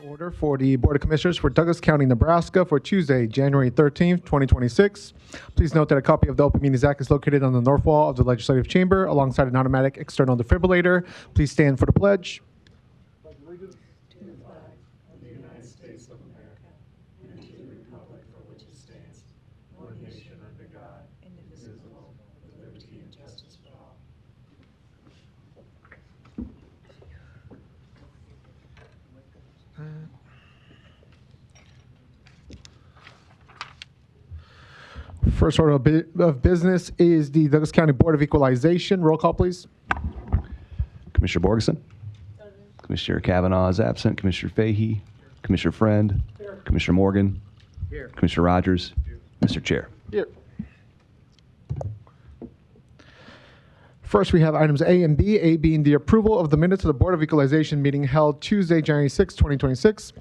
Order for the Board of Commissioners for Douglas County, Nebraska for Tuesday, January 13th, 2026. Please note that a copy of the Open Meetings Act is located on the north wall of the Legislative Chamber alongside an automatic external defibrillator. Please stand for the pledge. Pledge allegiance to the flag of the United States of America and to the republic for which it stands, one nation under God, indivisible, with liberty and justice for all. First order of business is the Douglas County Board of Equalization. Roll call, please. Commissioner Borgeson. Commissioner Kavanaugh is absent. Commissioner Fahey. Commissioner Friend. Commissioner Morgan. Commissioner Rogers. Mr. Chair. Here. First, we have items A and B. A being the approval of the minutes of the Board of Equalization meeting held Tuesday, January 6, 2026,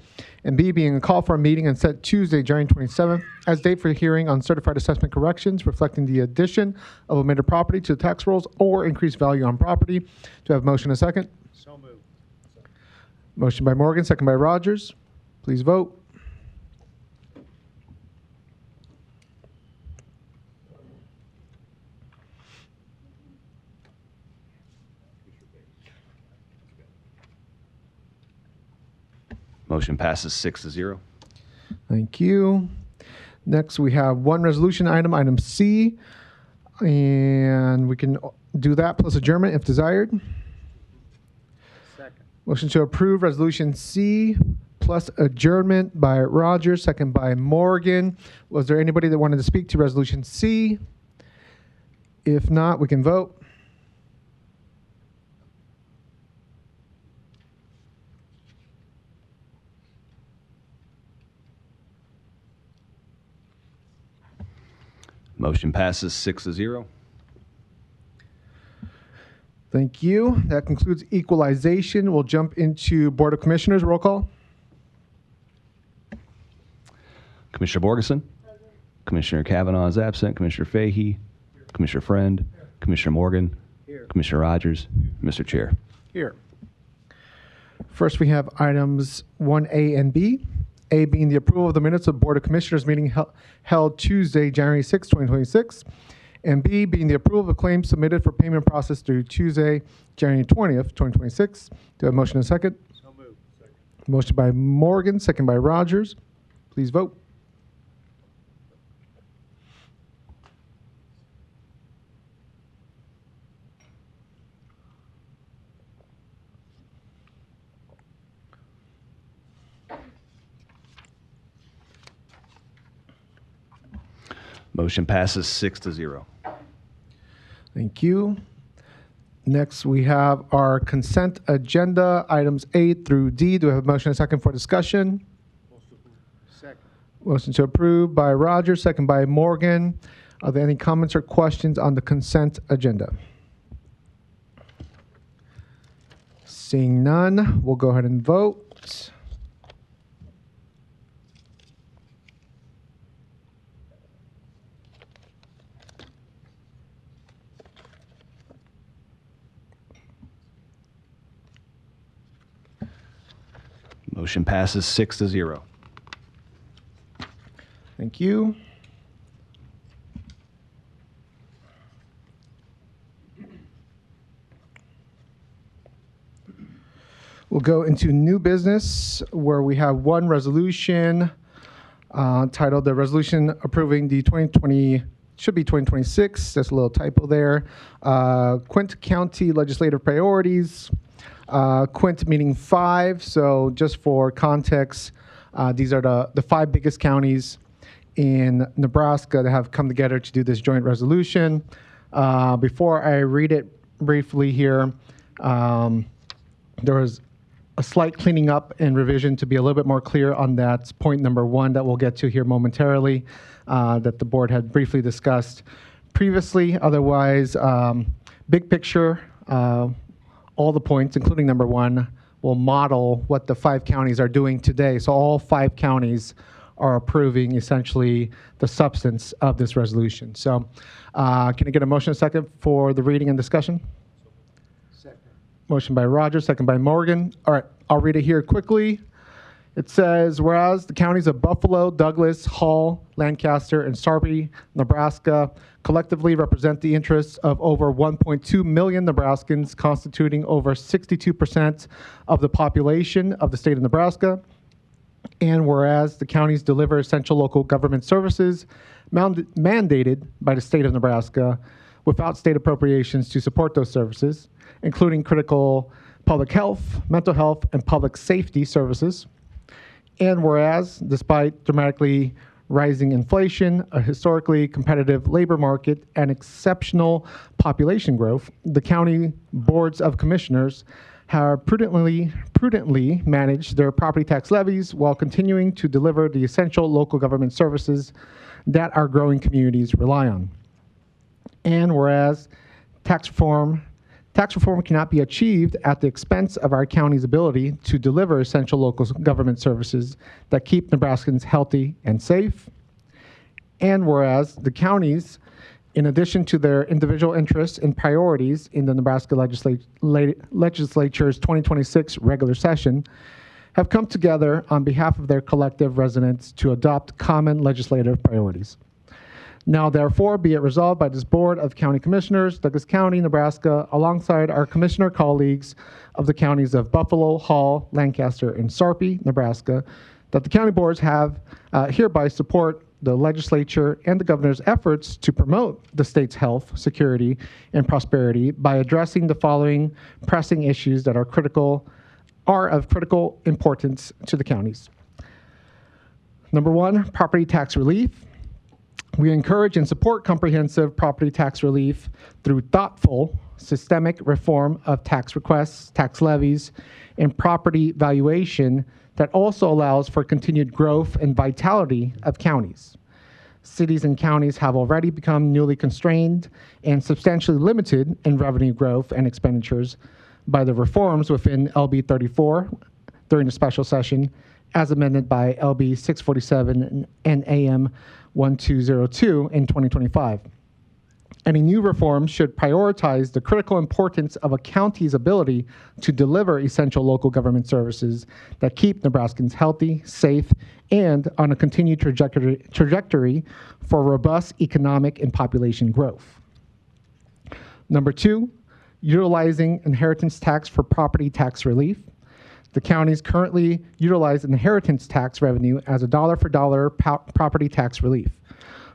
and B being a call for a meeting and set Tuesday, January 27th, as date for hearing on certified assessment corrections reflecting the addition of omitted property to the tax rolls or increased value on property. Do I have a motion and a second? So moved. Motion by Morgan, second by Rogers. Please vote. Motion passes 6-0. Thank you. Next, we have one resolution item, item C, and we can do that plus adjournment if desired. Second. Motion to approve resolution C plus adjournment by Rogers, second by Morgan. Was there anybody that wanted to speak to resolution C? If not, we can vote. Motion passes 6-0. Thank you. That concludes equalization. We'll jump into Board of Commissioners. Roll call. Commissioner Borgeson. Commissioner Kavanaugh is absent. Commissioner Fahey. Commissioner Friend. Commissioner Morgan. Commissioner Rogers. Mr. Chair. Here. First, we have items 1A and B. A being the approval of the minutes of Board of Commissioners meeting held Tuesday, January 6, 2026. And B being the approval of the claims submitted for payment process through Tuesday, January 20th, 2026. Do I have a motion and a second? So moved. Second. Motion by Morgan, second by Rogers. Please vote. Motion passes 6-0. Thank you. Next, we have our consent agenda, items A through D. Do I have a motion and a second for discussion? Second. Motion to approve by Rogers, second by Morgan. Are there any comments or questions on the consent agenda? Seeing none, we'll go ahead and vote. Motion passes 6-0. Thank you. We'll go into new business where we have one resolution titled the resolution approving the 2020, should be 2026, that's a little typo there, Quint County legislative priorities. Quint meaning 5, so just for context, these are the 5 biggest counties in Nebraska that have come together to do this joint resolution. Before I read it briefly here, there was a slight cleaning up and revision to be a little bit more clear on that point number 1 that we'll get to here momentarily, that the board had briefly discussed previously. Otherwise, big picture, all the points, including number 1, will model what the 5 counties are doing today. So all 5 counties are approving essentially the substance of this resolution. So can I get a motion and second for the reading and discussion? Second. Motion by Rogers, second by Morgan. All right, I'll read it here quickly. It says, whereas the counties of Buffalo, Douglas, Hall, Lancaster, and Sarpy, Nebraska collectively represent the interests of over 1.2 million Nebraskans, constituting over 62% of the population of the state of Nebraska. And whereas the counties deliver essential local government services mandated by the state of Nebraska without state appropriations to support those services, including critical public health, mental health, and public safety services. And whereas, despite dramatically rising inflation, a historically competitive labor market, and exceptional population growth, the county boards of commissioners have prudently managed their property tax levies while continuing to deliver the essential local government services that our growing communities rely on. And whereas tax reform cannot be achieved at the expense of our county's ability to deliver essential local government services that keep Nebraskans healthy and safe. And whereas the counties, in addition to their individual interests and priorities in the Nebraska Legislature's 2026 regular session, have come together on behalf of their collective residents to adopt common legislative priorities. Now, therefore, be it resolved by this Board of County Commissioners, Douglas County, Nebraska, alongside our commissioner colleagues of the counties of Buffalo, Hall, Lancaster, and Sarpy, Nebraska, that the county boards have hereby support the legislature and the governor's efforts to promote the state's health, security, and prosperity by addressing the following pressing issues that are of critical importance to the counties. Number 1, property tax relief. We encourage and support comprehensive property tax relief through thoughtful, systemic reform of tax requests, tax levies, and property valuation that also allows for continued growth and vitality of counties. Cities and counties have already become newly constrained and substantially limited in revenue growth and expenditures by the reforms within LB 34 during the special session, as amended by LB 647 and AM 1202 in 2025. Any new reform should prioritize the critical importance of a county's ability to deliver essential local government services that keep Nebraskans healthy, safe, and on a continued trajectory for robust economic and population growth. Number 2, utilizing inheritance tax for property tax relief. The counties currently utilize inheritance tax revenue as a dollar-for-dollar property tax relief,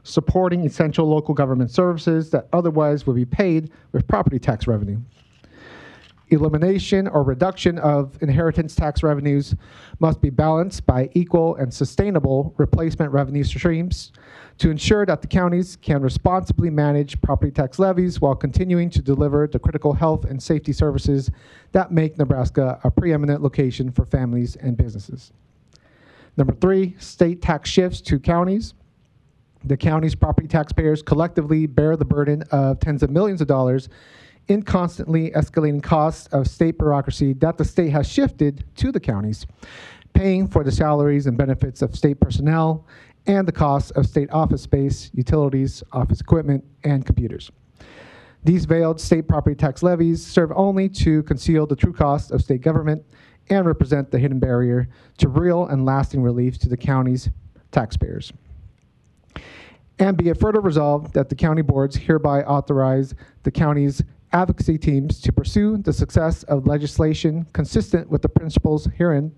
supporting essential local government services that otherwise would be paid with property tax revenue. Elimination or reduction of inheritance tax revenues must be balanced by equal and sustainable replacement revenue streams to ensure that the counties can responsibly manage property tax levies while continuing to deliver the critical health and safety services that make Nebraska a preeminent location for families and businesses. Number 3, state tax shifts to counties. The county's property taxpayers collectively bear the burden of tens of millions of dollars in constantly escalating costs of state bureaucracy that the state has shifted to the counties, paying for the salaries and benefits of state personnel and the costs of state office space, utilities, office equipment, and computers. These veiled state property tax levies serve only to conceal the true cost of state government and represent the hidden barrier to real and lasting relief to the county's taxpayers. And be it further resolved that the county boards hereby authorize the county's advocacy teams to pursue the success of legislation consistent with the principles herein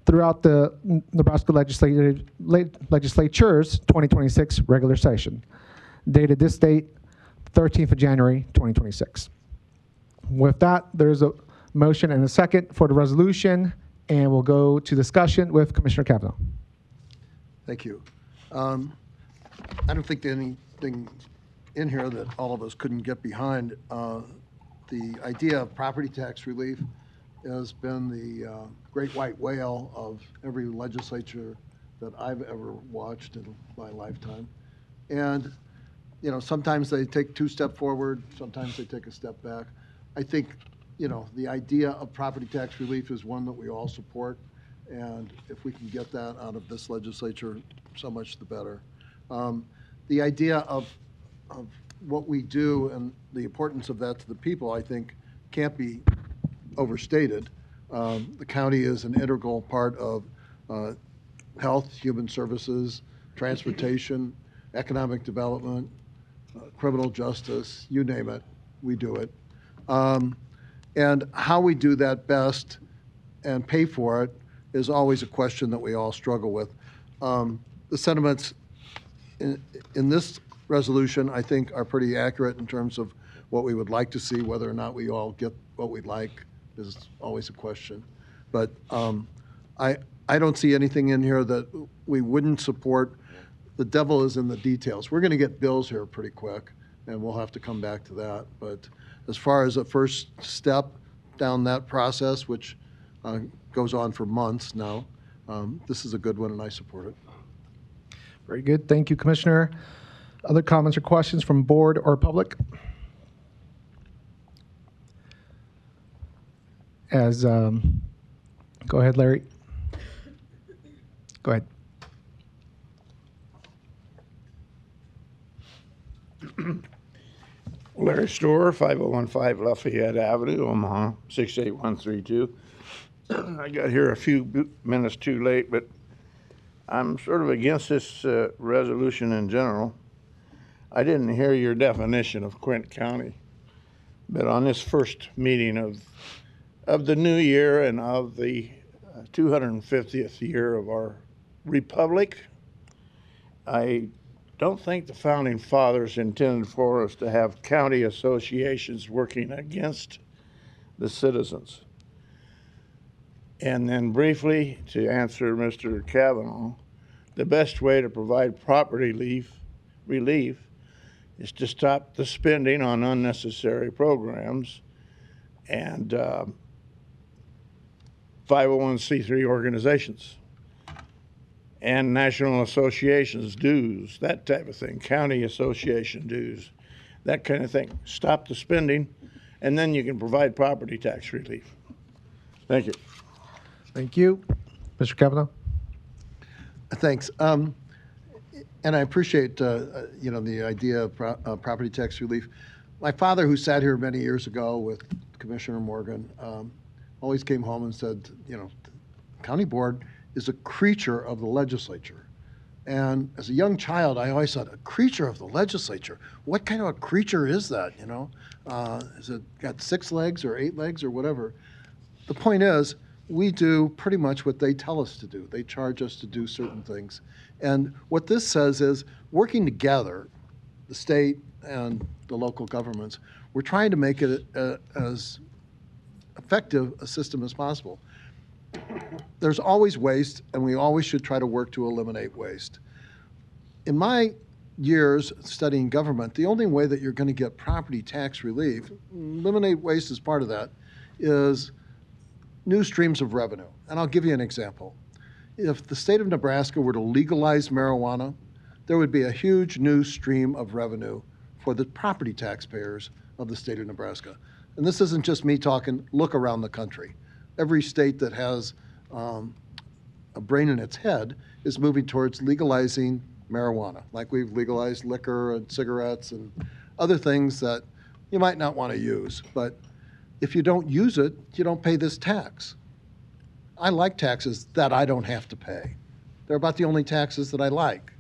throughout the Nebraska Legislature's 2026 regular session, dated this date, 13th of January, 2026. With that, there's a motion and a second for the resolution, and we'll go to discussion with Commissioner Kavanaugh. Thank you. I don't think there's anything in here that all of us couldn't get behind. The idea of property tax relief has been the great white whale of every legislature that I've ever watched in my lifetime. And, you know, sometimes they take 2 steps forward, sometimes they take a step back. I think, you know, the idea of property tax relief is one that we all support. And if we can get that out of this legislature, so much the better. The idea of what we do and the importance of that to the people, I think, can't be overstated. The county is an integral part of health, human services, transportation, economic development, criminal justice, you name it, we do it. And how we do that best and pay for it is always a question that we all struggle with. The sentiments in this resolution, I think, are pretty accurate in terms of what we would like to see. Whether or not we all get what we'd like is always a question. But I don't see anything in here that we wouldn't support. The devil is in the details. We're going to get bills here pretty quick, and we'll have to come back to that. But as far as a first step down that process, which goes on for months now, this is a good one, and I support it. Very good. Thank you, Commissioner. Other comments or questions from board or public? Go ahead, Larry. Go ahead. Larry Storer, 5015 Lafayette Avenue, Omaha, 68132. I got here a few minutes too late, but I'm sort of against this resolution in general. I didn't hear your definition of Quint County, but on this first meeting of the new year and of the 250th year of our republic, I don't think the founding fathers intended for us to have county associations working against the citizens. And then briefly, to answer Mr. Kavanaugh, the best way to provide property relief is to stop the spending on unnecessary programs and 501c3 organizations and national associations dues, that type of thing, county association dues, that kind of thing. Stop the spending, and then you can provide property tax relief. Thank you. Thank you. Mr. Kavanaugh? Thanks. And I appreciate, you know, the idea of property tax relief. My father, who sat here many years ago with Commissioner Morgan, always came home and said, you know, the county board is a creature of the legislature. And as a young child, I always thought, a creature of the legislature? What kind of a creature is that, you know? Is it got 6 legs or 8 legs or whatever? The point is, we do pretty much what they tell us to do. They charge us to do certain things. And what this says is, working together, the state and the local governments, we're trying to make it as effective a system as possible. There's always waste, and we always should try to work to eliminate waste. In my years studying government, the only way that you're going to get property tax relief, eliminate waste as part of that, is new streams of revenue. And I'll give you an example. If the state of Nebraska were to legalize marijuana, there would be a huge new stream of revenue for the property taxpayers of the state of Nebraska. And this isn't just me talking, look around the country. Every state that has a brain in its head is moving towards legalizing marijuana, like we've legalized liquor and cigarettes and other things that you might not want to use. But if you don't use it, you don't pay this tax. I like taxes that I don't have to pay. They're about the only taxes that I like.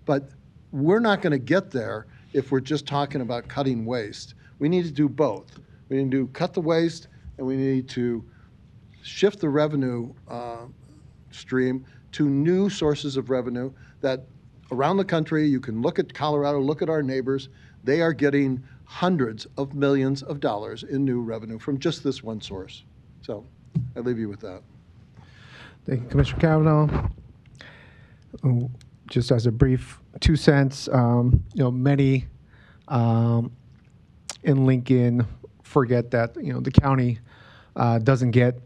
But we're not going to get there if we're just talking about cutting waste. We need to do both. We need to cut the waste, and we need to shift the revenue stream to new sources of revenue that around the country, you can look at Colorado, look at our neighbors, they are getting hundreds of millions of dollars in new revenue from just this one source. So I leave you with that. Thank you, Commissioner Kavanaugh. Just as a brief 2 cents, you know, many in Lincoln forget that, you know, the county doesn't get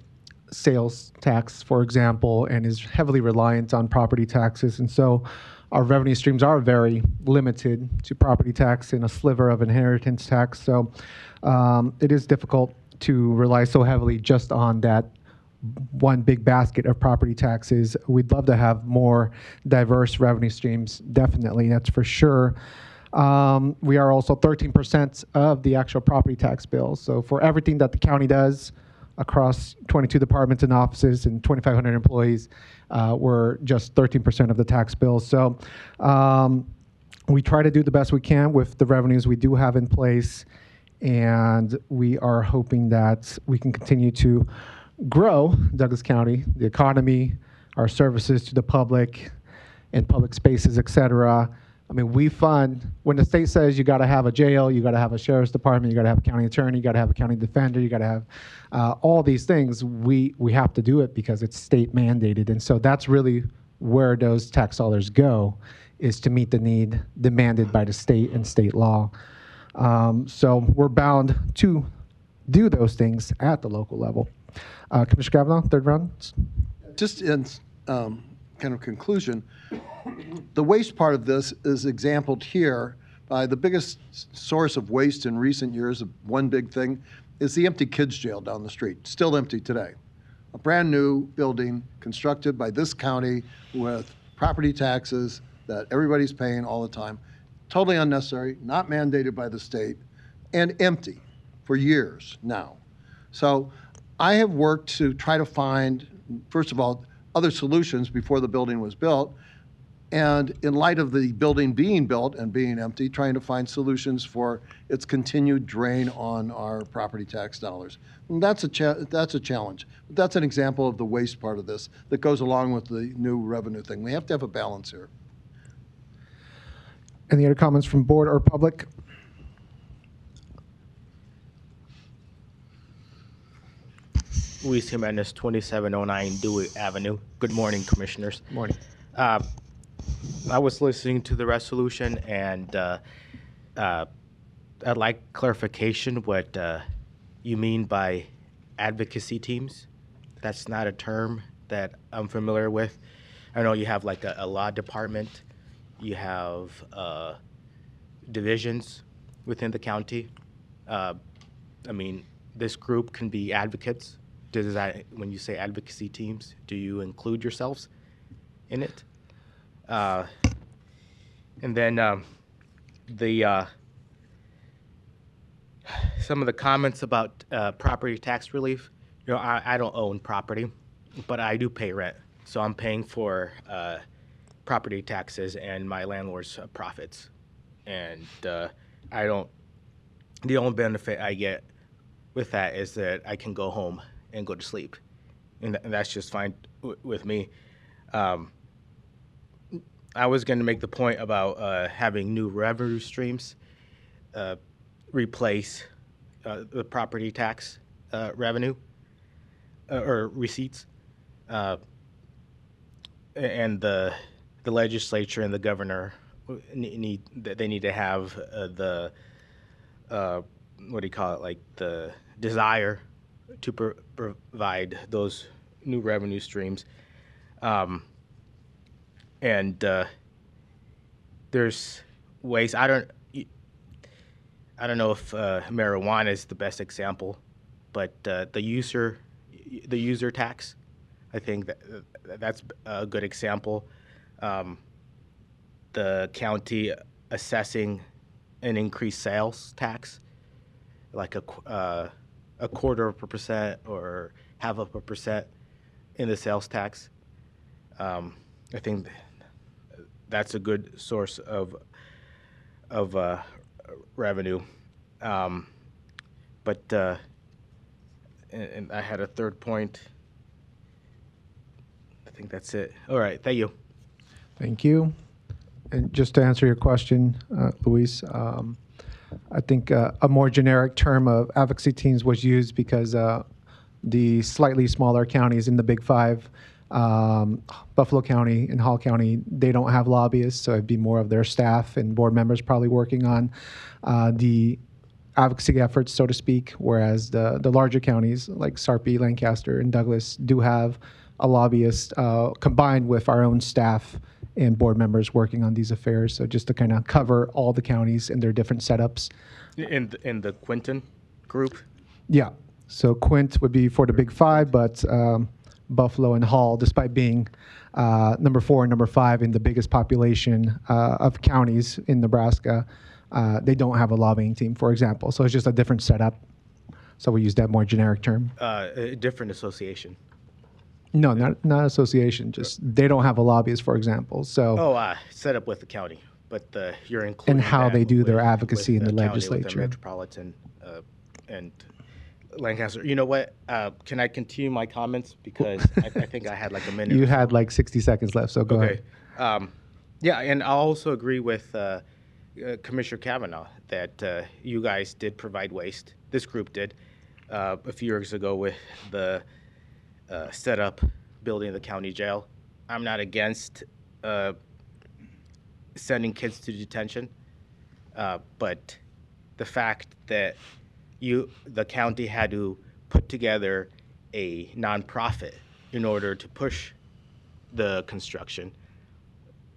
sales tax, for example, and is heavily reliant on property taxes. And so our revenue streams are very limited to property tax and a sliver of inheritance tax. So it is difficult to rely so heavily just on that one big basket of property taxes. We'd love to have more diverse revenue streams, definitely, that's for sure. We are also 13% of the actual property tax bill. So for everything that the county does across 22 departments and offices and 2,500 employees, we're just 13% of the tax bill. So we try to do the best we can with the revenues we do have in place, and we are hoping that we can continue to grow Douglas County, the economy, our services to the public and public spaces, et cetera. I mean, we fund, when the state says you got to have a jail, you got to have a sheriff's department, you got to have a county attorney, you got to have a county defender, you got to have all these things, we have to do it because it's state mandated. And so that's really where those tax dollars go, is to meet the need demanded by the state and state law. So we're bound to do those things at the local level. Commissioner Kavanaugh, third round. Just in kind of conclusion, the waste part of this is exampled here by the biggest source of waste in recent years. One big thing is the empty kids jail down the street, still empty today. A brand new building constructed by this county with property taxes that everybody's paying all the time. Totally unnecessary, not mandated by the state, and empty for years now. So I have worked to try to find, first of all, other solutions before the building was built, and in light of the building being built and being empty, trying to find solutions for its continued drain on our property tax dollars. And that's a challenge. But that's an example of the waste part of this that goes along with the new revenue thing. We have to have a balance here. Any other comments from board or public? Luis Jimenez, 2709 Dewey Avenue. Good morning, commissioners. Morning. I was listening to the resolution, and I'd like clarification what you mean by advocacy teams. That's not a term that I'm familiar with. I know you have like a law department. You have divisions within the county. I mean, this group can be advocates. Does that, when you say advocacy teams, do you include yourselves in it? And then some of the comments about property tax relief. You know, I don't own property, but I do pay rent, so I'm paying for property taxes and my landlord's profits. And I don't. The only benefit I get with that is that I can go home and go to sleep, and that's just fine with me. I was going to make the point about having new revenue streams replace the property tax revenue or receipts, and the legislature and the governor need to have the what do you call it, like the desire to provide those new revenue streams. And there's ways. I don't know if marijuana is the best example, but the user tax, I think that's a good example. The county assessing an increased sales tax, like a 0.25% or 0.5% in the sales tax. I think that's a good source of revenue. But and I had a third point. I think that's it. All right, thank you. Thank you. And just to answer your question, Luis, I think a more generic term of advocacy teams was used because the slightly smaller counties in the Big Five, Buffalo County and Hall County, they don't have lobbyists, so it'd be more of their staff and board members probably working on the advocacy efforts, so to speak, whereas the larger counties like Sarpy, Lancaster, and Douglas do have a lobbyist combined with our own staff and board members working on these affairs. So just to kind of cover all the counties and their different setups. In the Quinton group. Yeah. So Quint would be for the Big Five, but Buffalo and Hall, despite being number 4 and number 5 in the biggest population of counties in Nebraska, they don't have a lobbying team, for example. So it's just a different setup. So we use that more generic term. A different association. No, not association. Just they don't have a lobbyist, for example. So Set up with the county, but you're including and how that they do their with- advocacy with in the county, with legislature. Metropolitan and Lancaster. You know what? Can I continue my comments because I think I had like a minute. You or so. had like 60 seconds left, so go ahead. Yeah, and I also agree with Commissioner Kavanaugh that you guys did provide waste. This group did a few years ago with the setup building the county jail. I'm not against sending kids to detention, but the fact that the county had to put together a nonprofit in order to push the construction,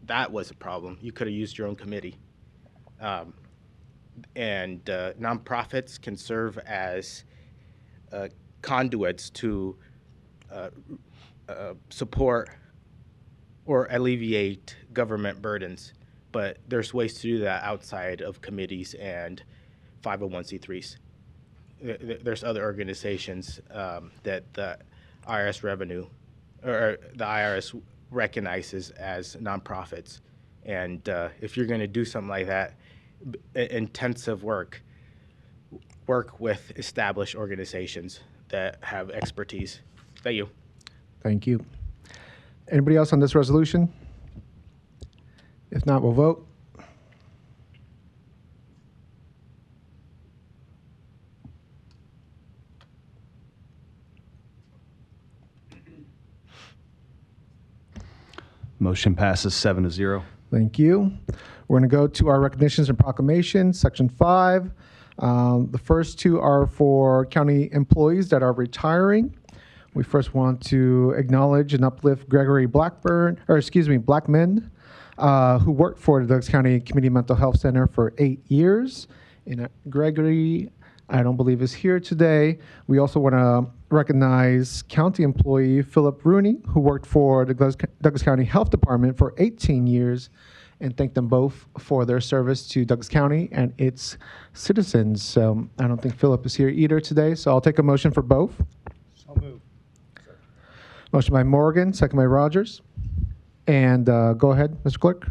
that was a problem. You could have used your own committee. And nonprofits can serve as conduits to support or alleviate government burdens, but there's ways to do that outside of committees and 501c3s. There's other organizations that the IRS revenue or the IRS recognizes as nonprofits, and if you're going to do something like that, intensive work with established organizations that have expertise. Thank you. Thank you. Anybody else on this resolution? If not, we'll vote. Motion passes 7-0. Thank you. We're going to go to our recognitions and proclamations, section 5. The first two are for county employees that are retiring. We first want to acknowledge and uplift Gregory Blackmon, who worked for the Douglas County Community Mental Health Center for 8 years. And Gregory, I don't believe, is here today. We also want to recognize county employee Philip Rooney, who worked for the Douglas County Health Department for 18 years, and thank them both for their service to Douglas County and its citizens. So I don't think Philip is here either today, so I'll take a motion for both. So moved. Motion by Morgan, second by Rogers. And go ahead, Mr. Clerk.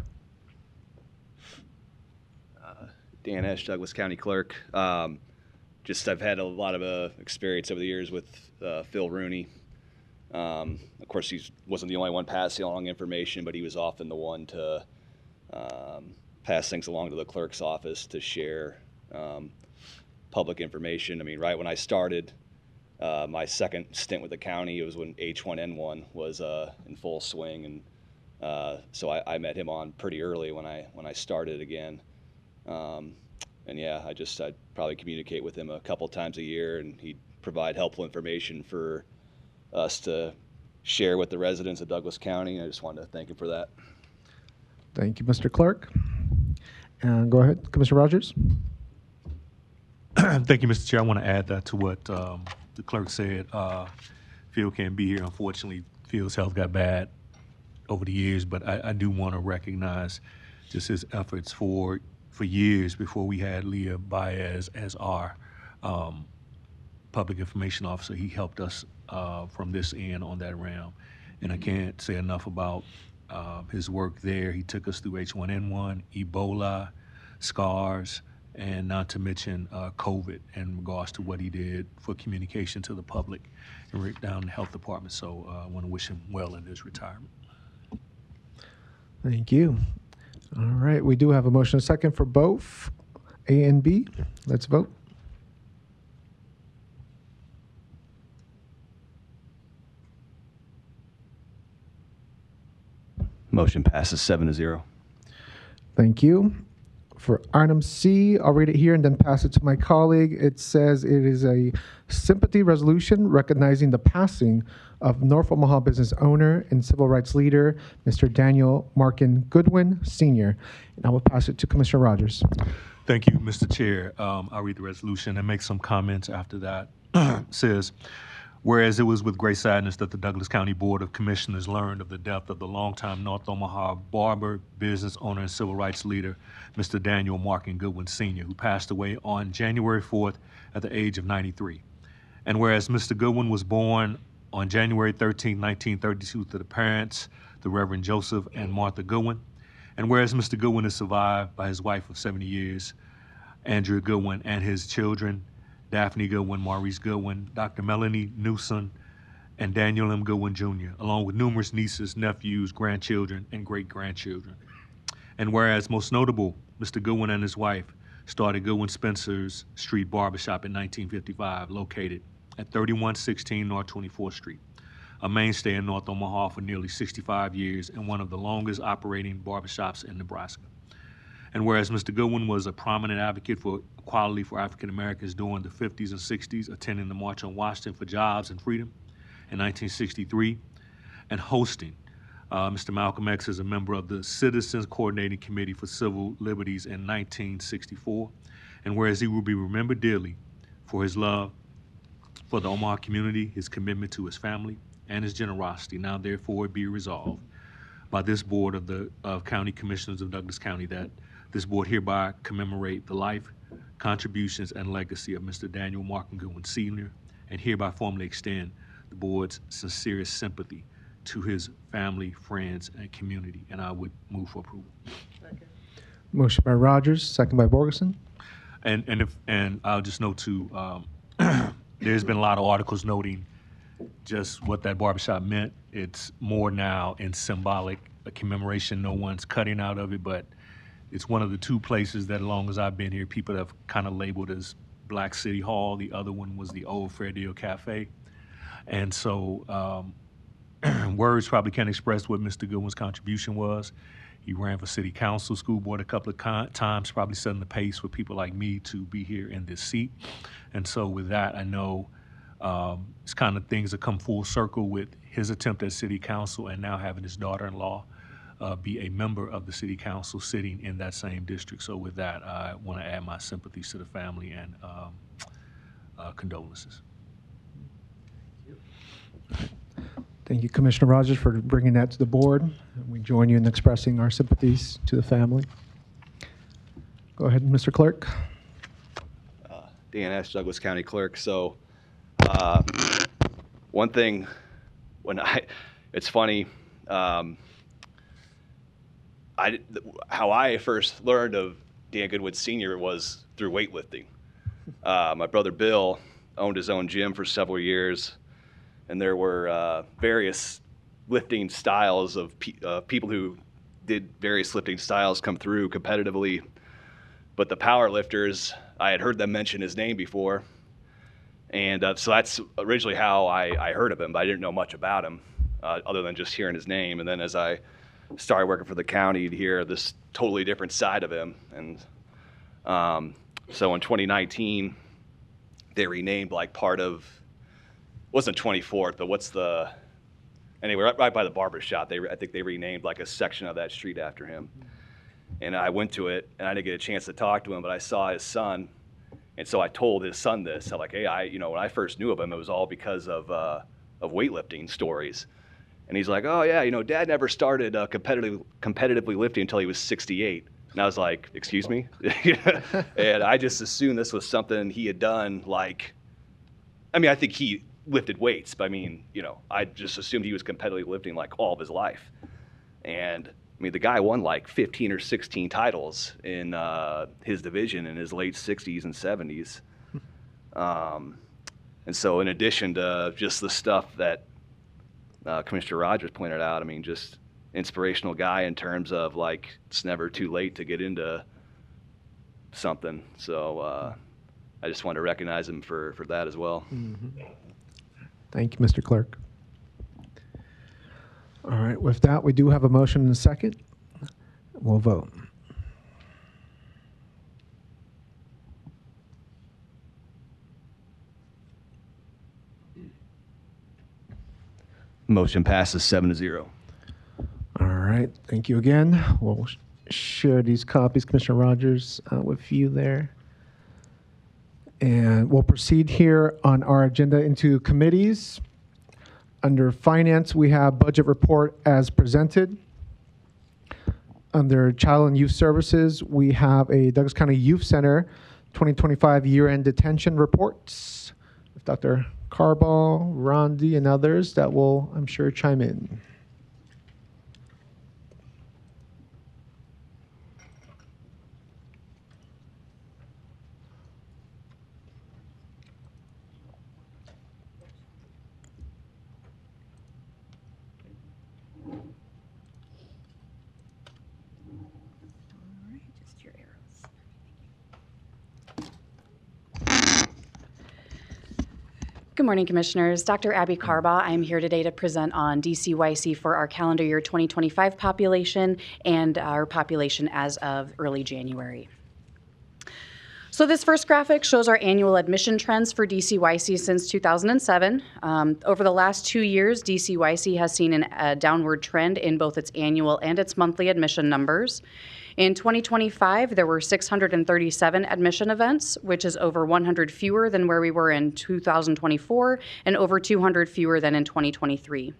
Dan Esch, Douglas County Clerk. I've had a lot of experience over the years with Phil Rooney. Of course, he wasn't the only one passing along information, but he was often the one to pass things along to the clerk's office to share public information. I mean, right when I started my second stint with the county, it was when H1N1 was in full swing, and so I met him on pretty early when I started again. And yeah, I'd probably communicate with him a couple times a year, and he'd provide helpful information for us to share with the residents of Douglas County. I just wanted to thank him for that. Thank you, Mr. Clerk. And go ahead, Commissioner Rogers. Thank you, Mr. Chair. I want to add that to what the clerk said. Phil can't be here. Unfortunately, Phil's health got bad over the years, but I do want to recognize just his efforts for years before we had Leah Baez as our public information officer. He helped us from this end on that realm. And I can't say enough about his work there. He took us through H1N1, Ebola, SCARS, and not to mention COVID in regards to what he did for communication to the public and right down the health department. So I want to wish him well in his retirement. Thank you. All right, we do have a motion and a second for both A and B. Let's vote. Motion passes 7-0. Thank you. For item C, I'll read it here and then pass it to my colleague. It says it is a sympathy resolution recognizing the passing of North Omaha business owner and civil rights leader, Mr. Daniel Markin Goodwin, Sr. And I will pass it to Commissioner Rogers. Thank you, Mr. Chair. I'll read the resolution and make some comments after that. Says, whereas it was with great sadness that the Douglas County Board of Commissioners learned of the death of the longtime North Omaha barber, business owner, and civil rights leader, Mr. Daniel Markin Goodwin Sr., who passed away on January 4th at the age of 93. And whereas Mr. Goodwin was born on January 13, 1932, to the parents, the Reverend Joseph and Martha Goodwin, and whereas Mr. Goodwin is survived by his wife of 70 years, Andrea Goodwin, and his children, Daphne Goodwin, Maurice Goodwin, Dr. Melanie Newson, and Daniel M. Goodwin Jr., along with numerous nieces, nephews, grandchildren, and great-grandchildren. And whereas most notable, Mr. Goodwin and his wife started Goodwin Spencer's Street Barbershop in 1955, located at 3116 North 24th Street, a mainstay in North Omaha for nearly 65 years and one of the longest operating barbershops in Nebraska. And whereas Mr. Goodwin was a prominent advocate for equality for African Americans during the 50s and 60s, attending the March on Washington for Jobs and Freedom in 1963, and hosting Mr. Malcolm X as a member of the Citizens Coordinating Committee for Civil Liberties in 1964, and whereas he will be remembered dearly for his love for the Omaha community, his commitment to his family, and his generosity, now therefore be resolved by this board of County Commissioners of Douglas County that this board hereby commemorate the life, contributions, and legacy of Mr. Daniel Markin Goodwin Sr., and hereby formally extend the board's sincerest sympathy to his family, friends, and community. And I would move for approval. Motion by Rogers, second by Borgeson. And I'll just note too, there's been a lot of articles noting just what that barbershop meant. It's more now in symbolic a commemoration. No one's cutting out of it, but it's one of the two places that, as long as I've been here, people have kind of labeled as Black City Hall. The other one was the old Fair Deal Cafe. And so words probably can't express what Mr. Goodwin's contribution was. He ran for city council, school board a couple of times, probably setting the pace for people like me to be here in this seat. And so with that, I know it's kind of things that come full circle with his attempt at city council and now having his daughter-in-law be a member of the city council sitting in that same district. So with that, I want to add my sympathies to the family and condolences. Thank you, Commissioner Rogers, for bringing that to the board. We join you in expressing our sympathies to the family. Go ahead, Mr. Clerk. Dan Ash, Douglas County Clerk. So one thing, it's funny, how I first learned of Dan Goodwin Sr. was through weightlifting. My brother Bill owned his own gym for several years, and there were various lifting styles of people who did various lifting styles come through competitively. But the power lifters, I had heard them mention his name before. And so that's originally how I heard of him, but I didn't know much about him other than just hearing his name. And then as I started working for the county, to hear this totally different side of him. And so in 2019, they renamed like part of, wasn't 24th, but what's the, anyway, right by the barber shop, I think they renamed like a section of that street after him. And I went to it, and I didn't get a chance to talk to him, but I saw his son. And so I told his son this. I'm like, hey, when I first knew of him, it was all because of weightlifting stories. And he's like, oh, yeah, Dad never started competitively lifting until he was 68. And I was like, excuse me? And I just assumed this was something he had done, I think he lifted weights, but I just assumed he was competitively lifting like all of his life. And the guy won like 15 or 16 titles in his division in his late 60s and 70s. And so in addition to just the stuff that Commissioner Rogers pointed out, just inspirational guy in terms of it's never too late to get into something. So I just wanted to recognize him for that as well. Mm-hmm. Thank you, Mr. Clerk. All right, with that, we do have a motion and a second. We'll vote. Motion passes 7-0. All right, thank you again. We'll share these copies, Commissioner Rogers, with you there. And we'll proceed here on our agenda into committees. Under Finance, we have Budget Report as presented. Under Child and Youth Services, we have a Douglas County Youth Center 2025 year-end detention reports. With Dr. Carball, Rondi, and others that will, I'm sure, chime in. All right, just your arrows. Good morning, Commissioners. Dr. Abby Carbaugh. I'm here today to present on DCYC for our calendar year 2025 population and our population as of early January. So this first graphic shows our annual admission trends for DCYC since 2007. Over the last 2 years, DCYC has seen a downward trend in both its annual and its monthly admission numbers. In 2025, there were 637 admission events, which is over 100 fewer than where we were in 2024 and over 200 fewer than in 2023.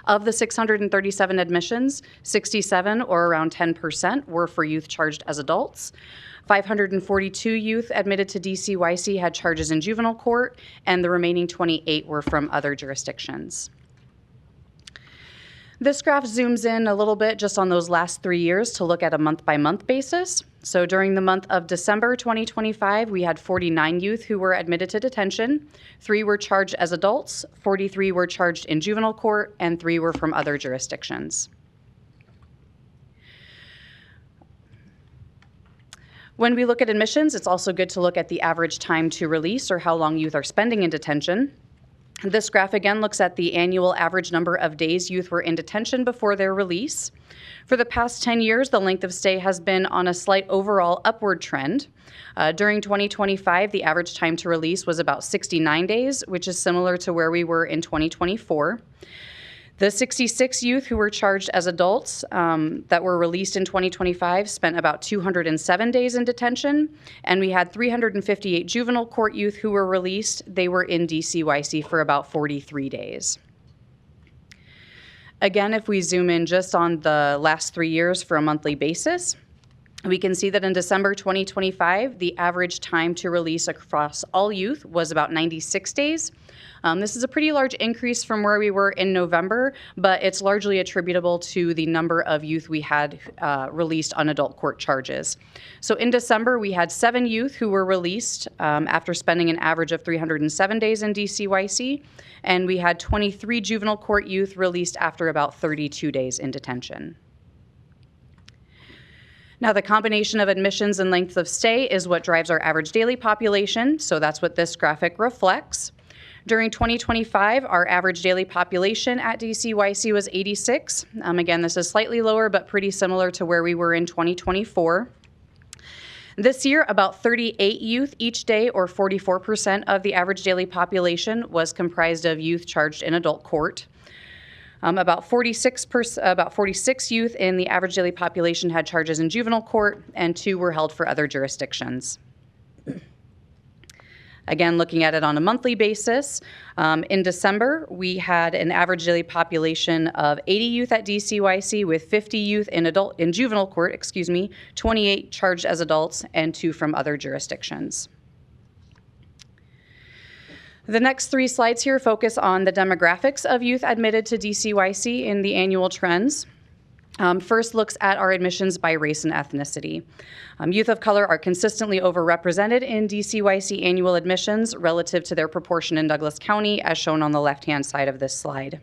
Of the 637 admissions, 67, or around 10%, were for youth charged as adults. 542 youth admitted to DCYC had charges in juvenile court, and the remaining 28 were from other jurisdictions. This graph zooms in a little bit just on those last 3 years to look at a month-by-month basis. So during the month of December 2025, we had 49 youth who were admitted to detention. 3 were charged as adults, 43 were charged in juvenile court, and 3 were from other jurisdictions. When we look at admissions, it's also good to look at the average time to release, or how long youth are spending in detention. This graph again looks at the annual average number of days youth were in detention before their release. For the past 10 years, the length of stay has been on a slight overall upward trend. During 2025, the average time to release was about 69 days, which is similar to where we were in 2024. The 66 youth who were charged as adults that were released in 2025 spent about 207 days in detention, and we had 358 juvenile court youth who were released. They were in DCYC for about 43 days. Again, if we zoom in just on the last 3 years for a monthly basis, we can see that in December 2025, the average time to release across all youth was about 96 days. This is a pretty large increase from where we were in November, but it's largely attributable to the number of youth we had released on adult court charges. So in December, we had 7 youth who were released after spending an average of 307 days in DCYC, and we had 23 juvenile court youth released after about 32 days in detention. Now, the combination of admissions and length of stay is what drives our average daily population, so that's what this graphic reflects. During 2025, our average daily population at DCYC was 86. Again, this is slightly lower, but pretty similar to where we were in 2024. This year, about 38 youth each day, or 44% of the average daily population, was comprised of youth charged in adult court. About 46 youth in the average daily population had charges in juvenile court, and 2 were held for other jurisdictions. Again, looking at it on a monthly basis, in December, we had an average daily population of 80 youth at DCYC, with 50 youth in juvenile court, 28 charged as adults, and 2 from other jurisdictions. The next 3 slides here focus on the demographics of youth admitted to DCYC in the annual trends. First looks at our admissions by race and ethnicity. Youth of color are consistently overrepresented in DCYC annual admissions relative to their proportion in Douglas County, as shown on the left-hand side of this slide.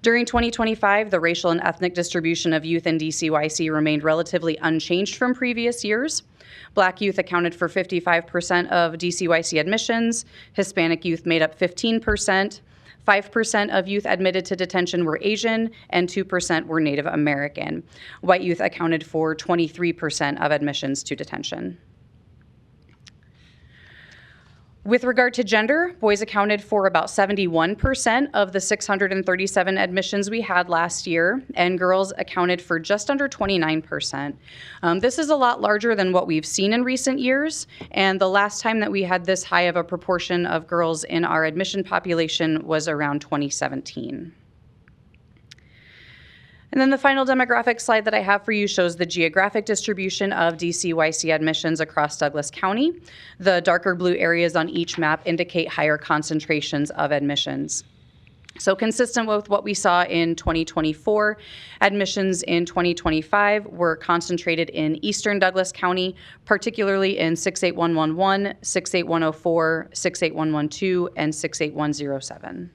During 2025, the racial and ethnic distribution of youth in DCYC remained relatively unchanged from previous years. Black youth accounted for 55% of DCYC admissions, Hispanic youth made up 15%, 5% of youth admitted to detention were Asian, and 2% were Native American. White youth accounted for 23% of admissions to detention. With regard to gender, boys accounted for about 71% of the 637 admissions we had last year, and girls accounted for just under 29%. This is a lot larger than what we've seen in recent years, and the last time that we had this high of a proportion of girls in our admission population was around 2017. And then the final demographic slide that I have for you shows the geographic distribution of DCYC admissions across Douglas County. The darker blue areas on each map indicate higher concentrations of admissions. So consistent with what we saw in 2024, admissions in 2025 were concentrated in eastern Douglas County, particularly in 68111, 68104, 68112, and 68107.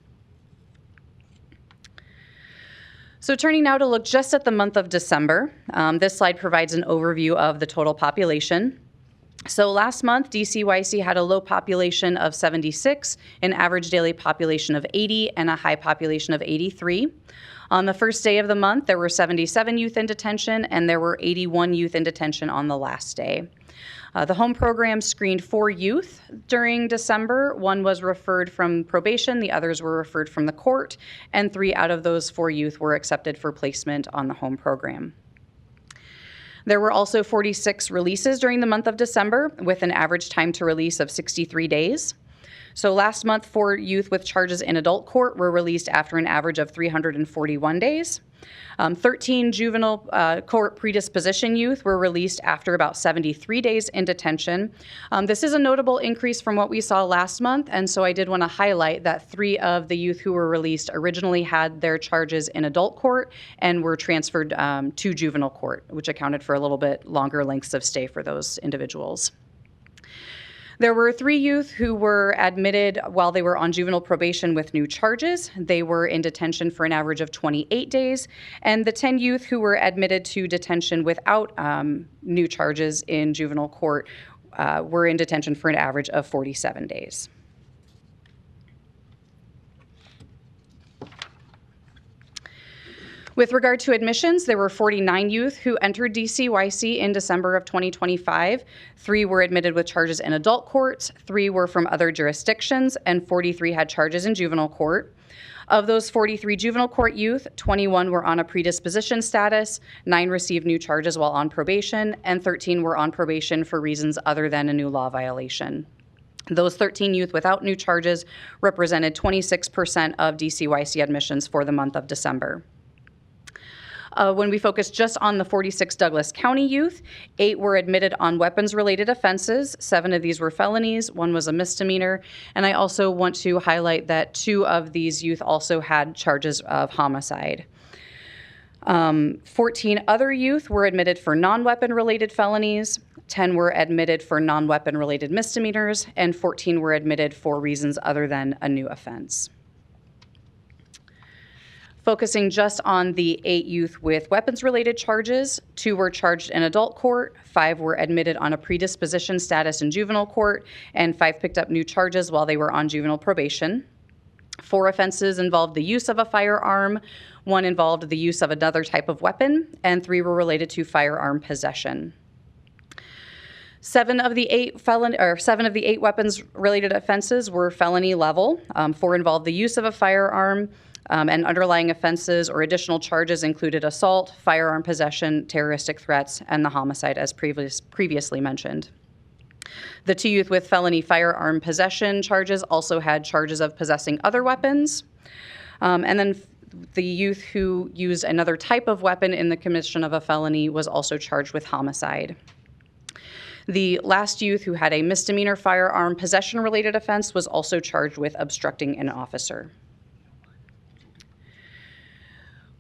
So turning now to look just at the month of December, this slide provides an overview of the total population. So last month, DCYC had a low population of 76, an average daily population of 80, and a high population of 83. On the first day of the month, there were 77 youth in detention, and there were 81 youth in detention on the last day. The home program screened 4 youth during December. 1 was referred from probation, the others were referred from the court, and 3 out of those 4 youth were accepted for placement on the home program. There were also 46 releases during the month of December, with an average time to release of 63 days. So last month, 4 youth with charges in adult court were released after an average of 341 days. 13 juvenile court predisposition youth were released after about 73 days in detention. This is a notable increase from what we saw last month, and so I did want to highlight that 3 of the youth who were released originally had their charges in adult court and were transferred to juvenile court, which accounted for a little bit longer lengths of stay for those individuals. There were 3 youth who were admitted while they were on juvenile probation with new charges. They were in detention for an average of 28 days, and the 10 youth who were admitted to detention without new charges in juvenile court were in detention for an average of 47 days. With regard to admissions, there were 49 youth who entered DCYC in December of 2025. 3 were admitted with charges in adult courts, 3 were from other jurisdictions, and 43 had charges in juvenile court. Of those 43 juvenile court youth, 21 were on a predisposition status, 9 received new charges while on probation, and 13 were on probation for reasons other than a new law violation. Those 13 youth without new charges represented 26% of DCYC admissions for the month of December. When we focus just on the 46 Douglas County youth, 8 were admitted on weapons-related offenses. 7 of these were felonies, 1 was a misdemeanor, and I also want to highlight that 2 of these youth also had charges of homicide. 14 other youth were admitted for non-weapon-related felonies, 10 were admitted for non-weapon-related misdemeanors, and 14 were admitted for reasons other than a new offense. Focusing just on the 8 youth with weapons-related charges, 2 were charged in adult court, 5 were admitted on a predisposition status in juvenile court, and 5 picked up new charges while they were on juvenile probation. 4 offenses involved the use of a firearm, 1 involved the use of another type of weapon, and 3 were related to firearm possession. 7 of the 8 weapons-related offenses were felony level. 4 involved the use of a firearm, and underlying offenses or additional charges included assault, firearm possession, terroristic threats, and the homicide as previously mentioned. The 2 youth with felony firearm possession charges also had charges of possessing other weapons. And then the youth who used another type of weapon in the commission of a felony was also charged with homicide. The last youth who had a misdemeanor firearm possession-related offense was also charged with obstructing an officer.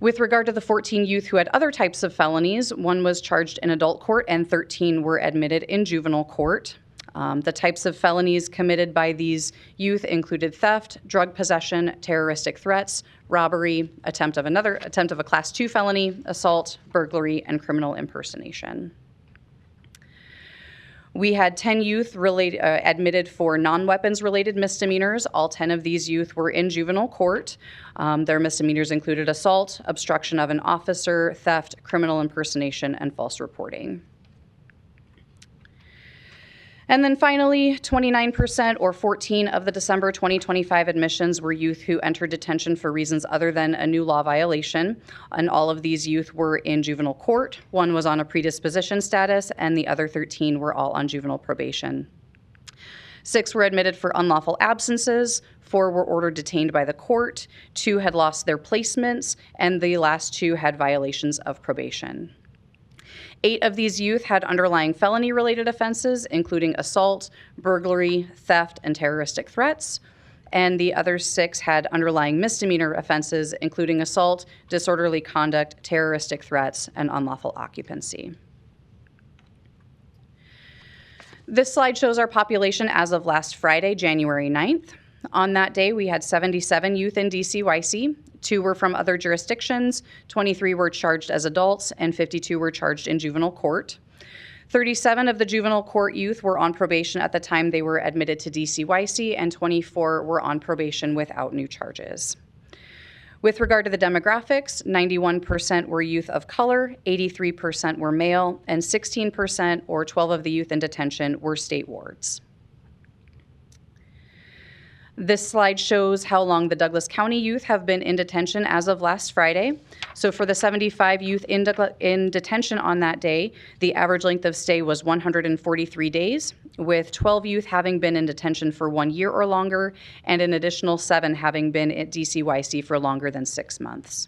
With regard to the 14 youth who had other types of felonies, 1 was charged in adult court and 13 were admitted in juvenile court. The types of felonies committed by these youth included theft, drug possession, terroristic threats, robbery, attempt of a Class 2 felony, assault, burglary, and criminal impersonation. We had 10 youth admitted for non-weapons-related misdemeanors. All 10 of these youth were in juvenile court. Their misdemeanors included assault, obstruction of an officer, theft, criminal impersonation, and false reporting. And then finally, 29% or 14 of the December 2025 admissions were youth who entered detention for reasons other than a new law violation. And all of these youth were in juvenile court. One was on a predisposition status, and the other 13 were all on juvenile probation. 6 were admitted for unlawful absences. 4 were ordered detained by the court. 2 had lost their placements, and the last 2 had violations of probation. 8 of these youth had underlying felony-related offenses, including assault, burglary, theft, and terroristic threats. And the other 6 had underlying misdemeanor offenses, including assault, disorderly conduct, terroristic threats, and unlawful occupancy. This slide shows our population as of last Friday, January 9th. On that day, we had 77 youth in DCYC. 2 were from other jurisdictions, 23 were charged as adults, and 52 were charged in juvenile court. 37 of the juvenile court youth were on probation at the time they were admitted to DCYC, and 24 were on probation without new charges. With regard to the demographics, 91% were youth of color, 83% were male, and 16%, or 12 of the youth in detention, were state wards. This slide shows how long the Douglas County youth have been in detention as of last Friday. So for the 75 youth in detention on that day, the average length of stay was 143 days, with 12 youth having been in detention for 1 year or longer, and an additional 7 having been at DCYC for longer than 6 months.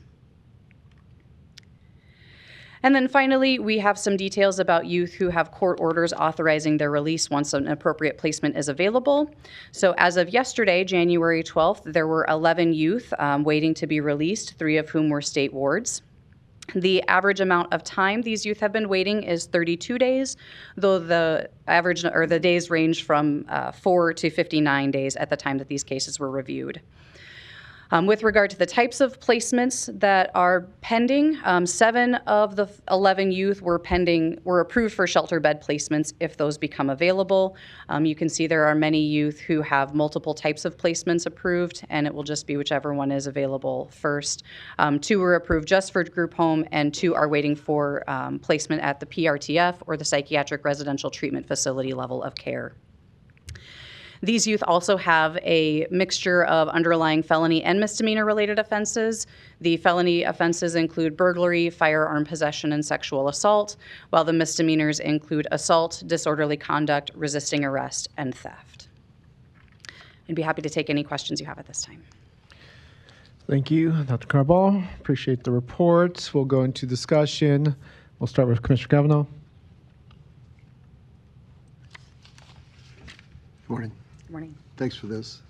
And then finally, we have some details about youth who have court orders authorizing their release once an appropriate placement is available. So as of yesterday, January 12th, there were 11 youth waiting to be released, 3 of whom were state wards. The average amount of time these youth have been waiting is 32 days, though the average or the days range from 4 to 59 days at the time that these cases were reviewed. With regard to the types of placements that are pending, 7 of the 11 youth were approved for shelter bed placements if those become available. You can see there are many youth who have multiple types of placements approved, and it will just be whichever one is available first. 2 were approved just for group home, and 2 are waiting for placement at the PRTF or the psychiatric residential treatment facility level of care. These youth also have a mixture of underlying felony and misdemeanor related offenses. The felony offenses include burglary, firearm possession, and sexual assault, while the misdemeanors include assault, disorderly conduct, resisting arrest, and theft. I'd be happy to take any questions you have at this time. Thank you, Dr. Carball. Appreciate the report. We'll go into discussion. We'll start with Commissioner Cavanaugh. Morning. Good morning. Thanks for this.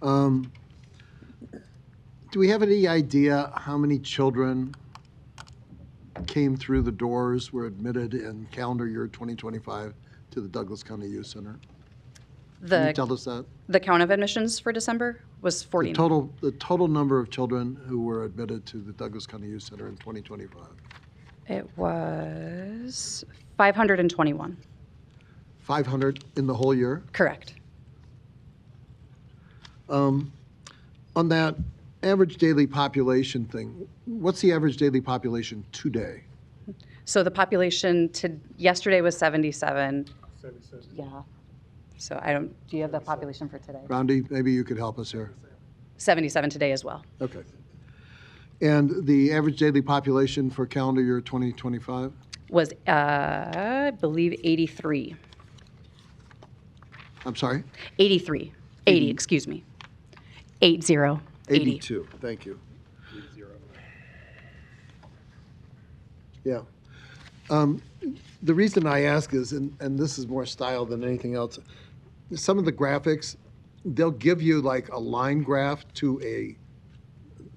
Do we have any idea how many children came through the doors, were admitted in calendar year 2025 to the Douglas County Youth Center? Can you tell us that? The count of admissions for December was 49. The total number of children who were admitted to the Douglas County Youth Center in 2025. It was 521. 500 in the whole year? Correct. On that average daily population thing, what's the average daily population today? So the population yesterday was 77. 77. Yeah. So do you have the population for today? Roundy, maybe you could help us here. 77 today as well. Okay. And the average daily population for calendar year 2025? Was, I believe, 83. I'm sorry? 83. 80, excuse me. 80. 82. Thank you. 80. Yeah. The reason I ask is, and this is more style than anything else, some of the graphics, they'll give you like a line graph to a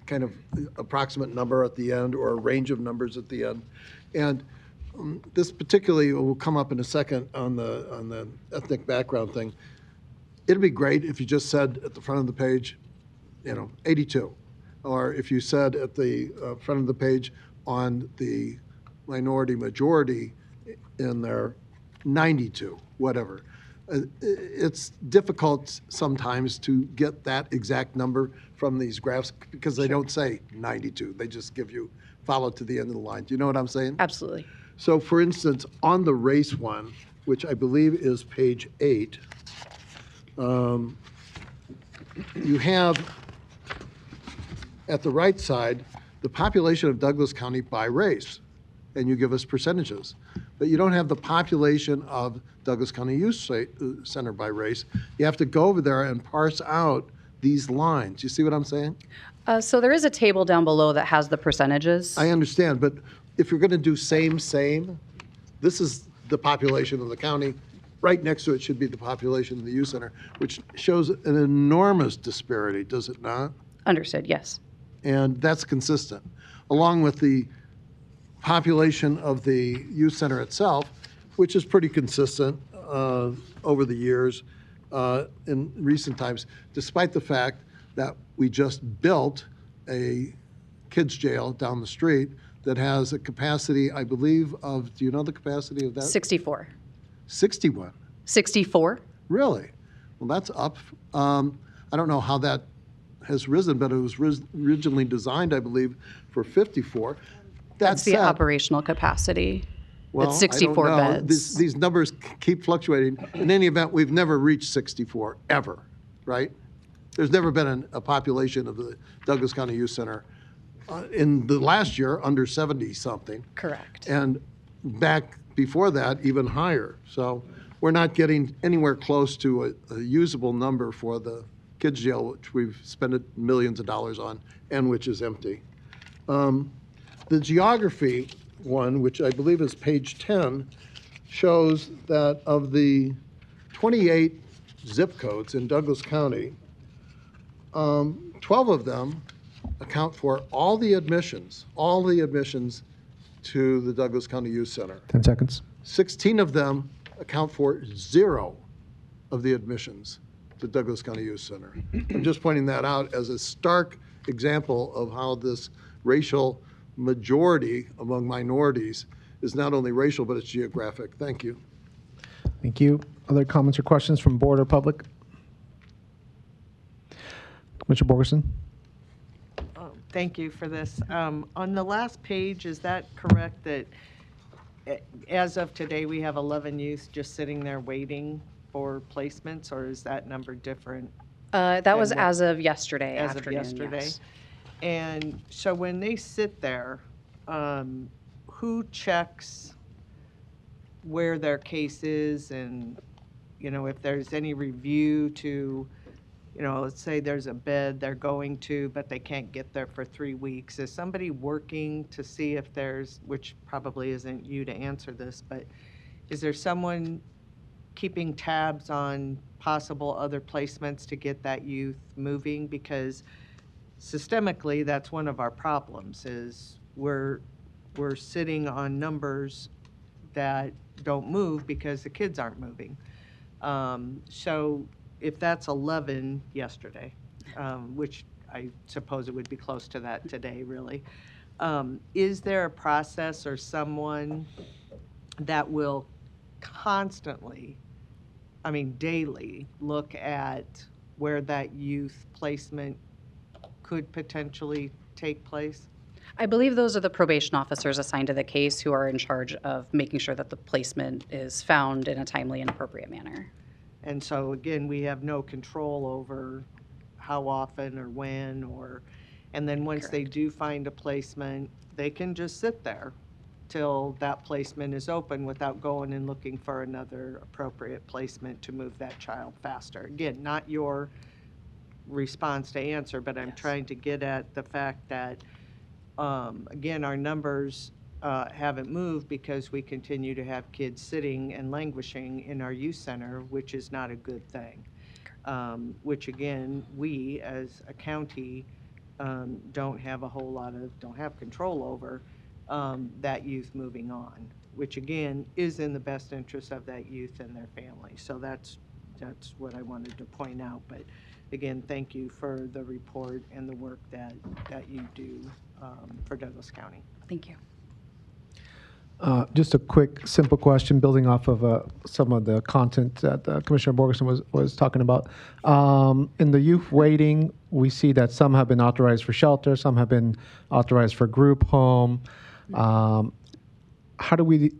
kind of approximate number at the end or a range of numbers at the end. And this particularly will come up in a second on the ethnic background thing. It'd be great if you just said at the front of the page, 82. Or if you said at the front of the page on the minority majority in there, 92, whatever. It's difficult sometimes to get that exact number from these graphs because they don't say 92. They just give you follow to the end of the line. Do you know what I'm saying? Absolutely. So for instance, on the race one, which I believe is page 8, you have at the right side the population of Douglas County by race, and you give us percentages. But you don't have the population of Douglas County Youth Center by race. You have to go over there and parse out these lines. You see what I'm saying? So there is a table down below that has the percentages. I understand, but if you're going to do same, this is the population of the county. Right next to it should be the population of the youth center, which shows an enormous disparity, does it not? Understood, yes. And that's consistent, along with the population of the youth center itself, which is pretty consistent over the years in recent times, despite the fact that we just built a kids' jail down the street that has a capacity, I believe, of, do you know the capacity of that? 64. 61. 64? Really? Well, that's up. I don't know how that has risen, but it was originally designed, I believe, for 54. That's the operational capacity. Well, It's 64 I don't know. beds. These numbers keep fluctuating. In any event, we've never reached 64, ever, right? There's never been a population of the Douglas County Youth Center in the last year under 70-something. Correct. And back before that, even higher. So we're not getting anywhere close to a usable number for the kids' jail, which we've spent millions of dollars on, and which is empty. The geography one, which I believe is page 10, shows that of the 28 zip codes in Douglas County, 12 of them account for all the admissions to the Douglas County Youth Center. 10 seconds. 16 of them account for 0 of the admissions to Douglas County Youth Center. I'm just pointing that out as a stark example of how this racial majority among minorities is not only racial, but it's geographic. Thank you. Thank you. Other comments or questions from board or public? Commissioner Borgerson? Thank you for this. On the last page, is that correct that as of today, we have 11 youth just sitting there waiting for placements, or is that number different? That was what- as of yesterday As of afternoon, yesterday? yes. And so when they sit there, who checks where their case is and, if there's any review to, let's say there's a bed they're going to, but they can't get there for 3 weeks. Is somebody working to see if there's, which probably isn't you to answer this, but is there someone keeping tabs on possible other placements to get that youth moving? Because systemically, that's one of our problems, is we're sitting on numbers that don't move because the kids aren't moving. So if that's 11 yesterday, which I suppose it would be close to that today, really, is there a process or someone that will constantly, daily, look at where that youth placement could potentially take place? I believe those are the probation officers assigned to the case who are in charge of making sure that the placement is found in a timely and appropriate manner. And so again, we have no control over how often or when, and then once they do find a placement, they can just sit there till that placement is open without going and looking for another appropriate placement to move that child faster. Again, not your response to answer, but I'm trying to get at the fact that, again, our numbers haven't moved because we continue to have kids sitting and languishing in our youth center, which is not a good thing. Which again, we as a county don't have control over that youth moving on, which again is in the best interest of that youth and their family. So that's what I wanted to point out. But again, thank you for the report and the work that you do for Douglas County. Thank you. Just a quick, simple question, building off of some of the content that Commissioner Borgerson was talking about. In the youth waiting, we see that some have been authorized for shelter, some have been authorized for group home. How do we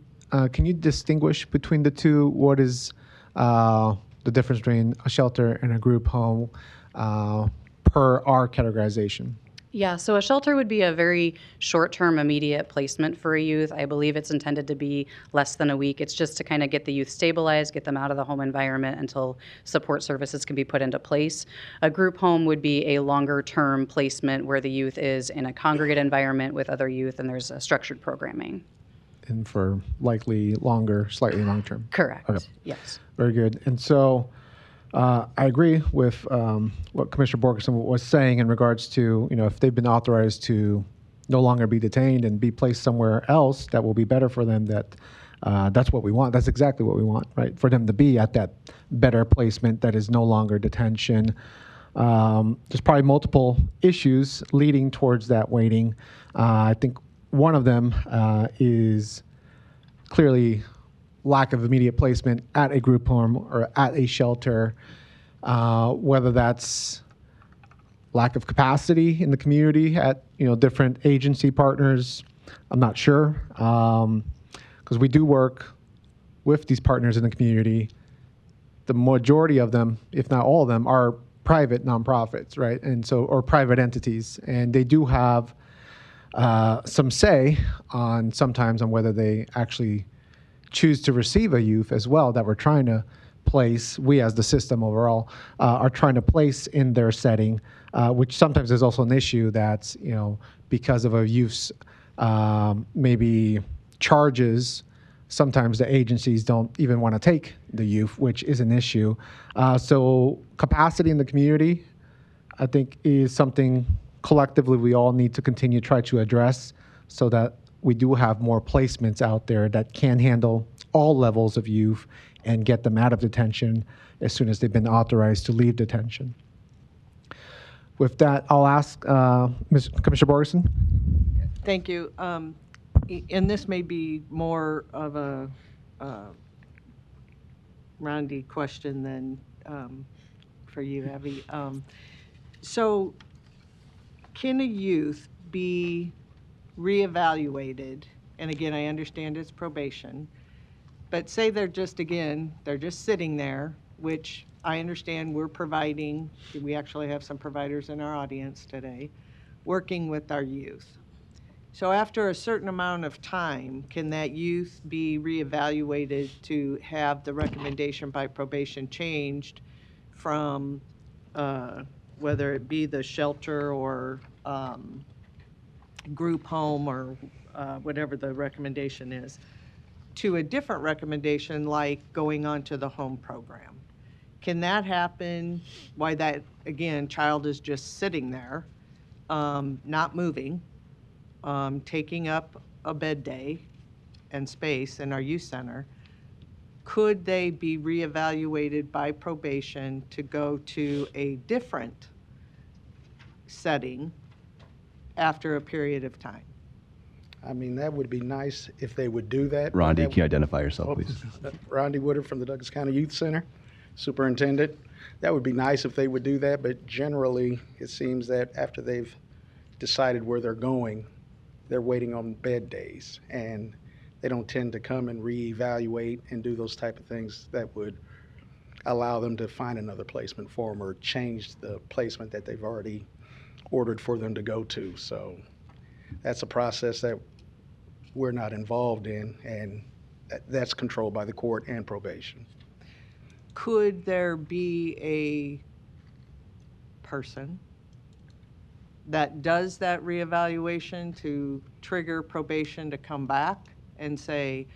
can you distinguish between the two? What is the difference between a shelter and a group home per our categorization? Yeah, so a shelter would be a very short-term, immediate placement for a youth. I believe it's intended to be less than a week. It's just to kind of get the youth stabilized, get them out of the home environment until support services can be put into place. A group home would be a longer-term placement where the youth is in a congregate environment with other youth and there's a structured programming. And for likely longer, slightly long term. Correct. Okay. Yes. Very good. And so I agree with what Commissioner Borgeson was saying in regards to, if they've been authorized to no longer be detained and be placed somewhere else that will be better for them, that's what we want. That's exactly what we want, right? For them to be at that better placement that is no longer detention. There's probably multiple issues leading towards that waiting. I think one of them is clearly lack of immediate placement at a group home or at a shelter, whether that's lack of capacity in the community at different agency partners. I'm not sure, because we do work with these partners in the community. The majority of them, if not all of them, are private nonprofits, right? And so, or private entities, and they do have some say sometimes on whether they actually choose to receive a youth as well that we're trying to place, we as the system overall, are trying to place in their setting, which sometimes is also an issue that's, because of a youth's maybe charges, sometimes the agencies don't even want to take the youth, which is an issue. So capacity in the community, I think, is something collectively we all need to continue to try to address so that we do have more placements out there that can handle all levels of youth and get them out of detention as soon as they've been authorized to leave detention. With that, I'll ask Commissioner Borgeson. Thank you. And this may be more of a Rondi question than for you, Abby. So can a youth be reevaluated? And again, I understand it's probation, but say they're just sitting there, which I understand we're providing. We actually have some providers in our audience today working with our youth. So after a certain amount of time, can that youth be reevaluated to have the recommendation by probation changed from whether it be the shelter or group home or whatever the recommendation is, to a different recommendation like going on to the home program? Can that happen while that, again, child is just sitting there, not moving, taking up a bed day and space in our youth center? Could they be reevaluated by probation to go to a different setting after a period of time? I mean, that would be nice if they would do that. Rondi, can you identify yourself, please? Rondi Woodard from the Douglas County Youth Center, Superintendent. That would be nice if they would do that, but generally, it seems that after they've decided where they're going, they're waiting on bed days, and they don't tend to come and reevaluate and do those type of things that would allow them to find another placement for them or change the placement that they've already ordered for them to go to. So that's a process that we're not involved in, and that's controlled by the court and probation. Could there be a person that does that reevaluation to trigger probation to come back and say,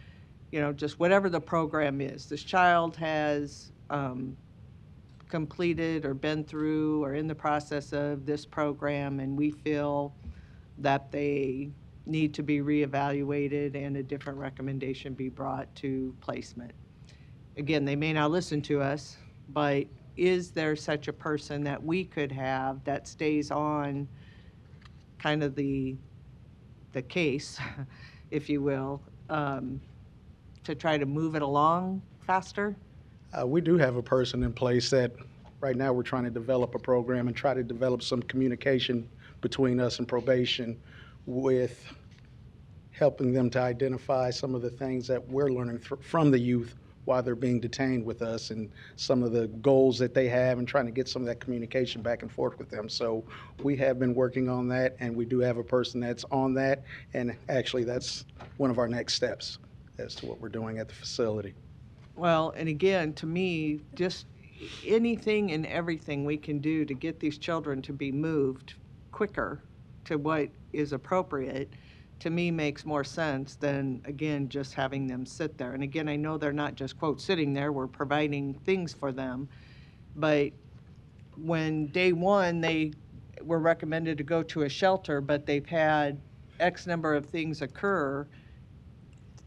just whatever the program is, this child has completed or been through or in the process of this program, and we feel that they need to be reevaluated and a different recommendation be brought to placement? Again, they may not listen to us, but is there such a person that we could have that stays on kind of the case, if you will, to try to move it along faster? We do have a person in place that right now we're trying to develop a program and try to develop some communication between us and probation with helping them to identify some of the things that we're learning from the youth while they're being detained with us, and some of the goals that they have, and trying to get some of that communication back and forth with them. So we have been working on that, and we do have a person that's on that, and actually that's one of our next steps as to what we're doing at the facility. Well, and again, to me, just anything and everything we can do to get these children to be moved quicker to what is appropriate, to me makes more sense than, again, just having them sit there. And again, I know they're not just, quote, sitting there, we're providing things for them. But when day one, they were recommended to go to a shelter, but they've had X number of things occur,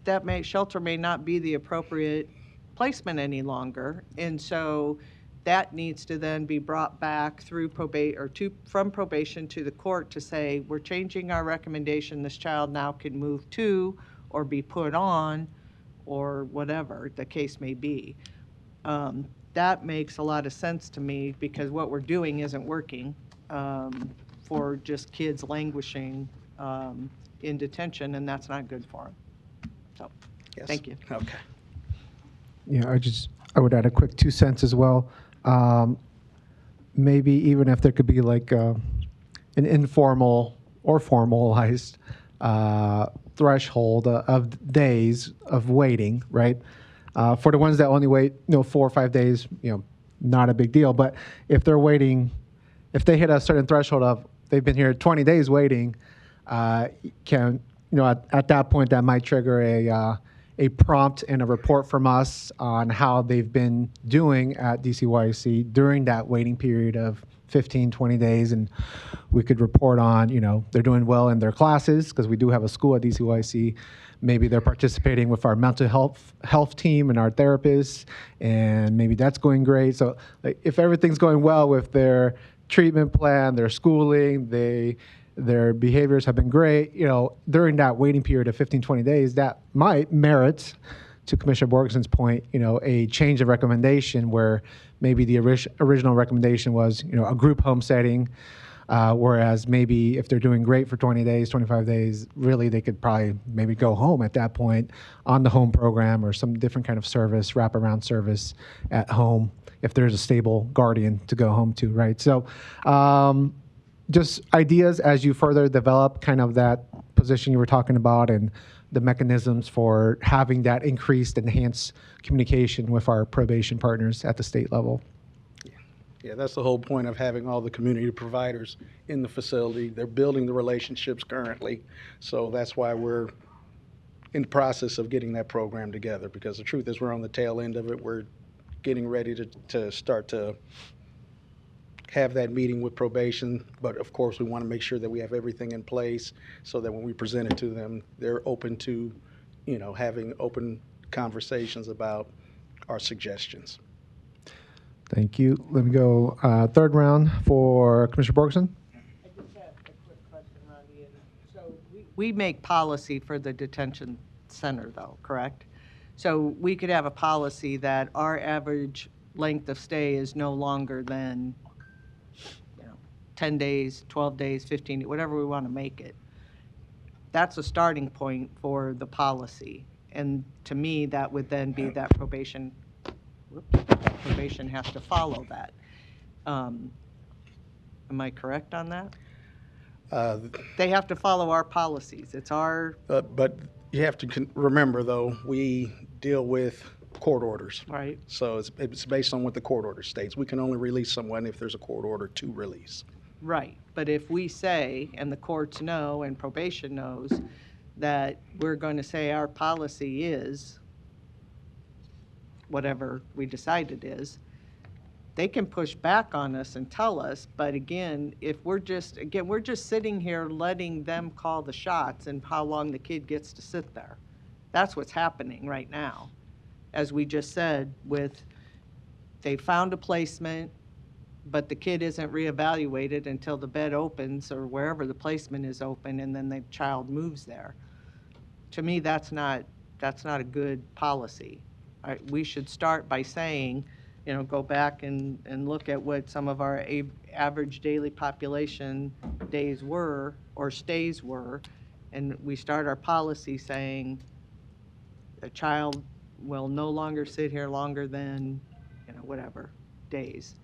that shelter may not be the appropriate placement any longer. And so that needs to then be brought back through from probation to the court to say, we're changing our recommendation. This child now can move to or be put on, or whatever the case may be. That makes a lot of sense to me, because what we're doing isn't working for just kids languishing in detention, and that's not good for them. So, Yes. thank you. Okay. Yeah, I would add a quick 2 cents as well. Maybe even if there could be like an informal or formalized threshold of days of waiting, right? For the ones that only wait, 4 or 5 days, not a big deal. But if they're waiting, if they hit a certain threshold of they've been here 20 days waiting, at that point that might trigger a prompt and a report from us on how they've been doing at DCYC during that waiting period of 15, 20 days. And we could report on, they're doing well in their classes, because we do have a school at DCYC. Maybe they're participating with our mental health team and our therapists, and maybe that's going great. So if everything's going well with their treatment plan, their schooling, their behaviors have been great, during that waiting period of 15, 20 days, that might merit, to Commissioner Borgeson's point, a change of recommendation where maybe the original recommendation was, a group home setting, whereas maybe if they're doing great for 20 days, 25 days, really they could probably maybe go home at that point on the home program, or some different kind of service, wraparound service at home, if there's a stable guardian to go home to, right? So, just ideas as you further develop kind of that position you were talking about, and the mechanisms for having that increased, enhanced communication with our probation partners at the state level. Yeah, that's the whole point of having all the community providers in the facility. They're building the relationships currently. So that's why we're in the process of getting that program together, because the truth is we're on the tail end of it. We're getting ready to start to have that meeting with probation, but of course we want to make sure that we have everything in place so that when we present it to them, they're open to, having open conversations about our suggestions. Thank you. Let me go third round for Commissioner Borgeson. I just have a quick question, Rodney. So we make policy for the detention center, though, correct? So we could have a policy that our average length of stay is no longer than 10 days, 12 days, 15, whatever we want to make it. That's a starting point for the policy. And to me, that would then be that probation has to follow that. Am I correct on that? They have to follow our policies. It's our... But you have to remember, though, we deal with court orders. Right. So it's based on what the court order states. We can only release someone if there's a court order to release. Right, but if we say, and the courts know, and probation knows, that we're going to say our policy is whatever we decide it is, they can push back on us and tell us, but again, if we're just sitting here letting them call the shots and how long the kid gets to sit there. That's what's happening right now. As we just said, they found a placement, but the kid isn't reevaluated until the bed opens or wherever the placement is open, and then the child moves there. To me, that's not a good policy. We should start by saying, go back and look at what some of our average daily population days were, or stays were, and we start our policy saying a child will no longer sit here longer than, whatever, days.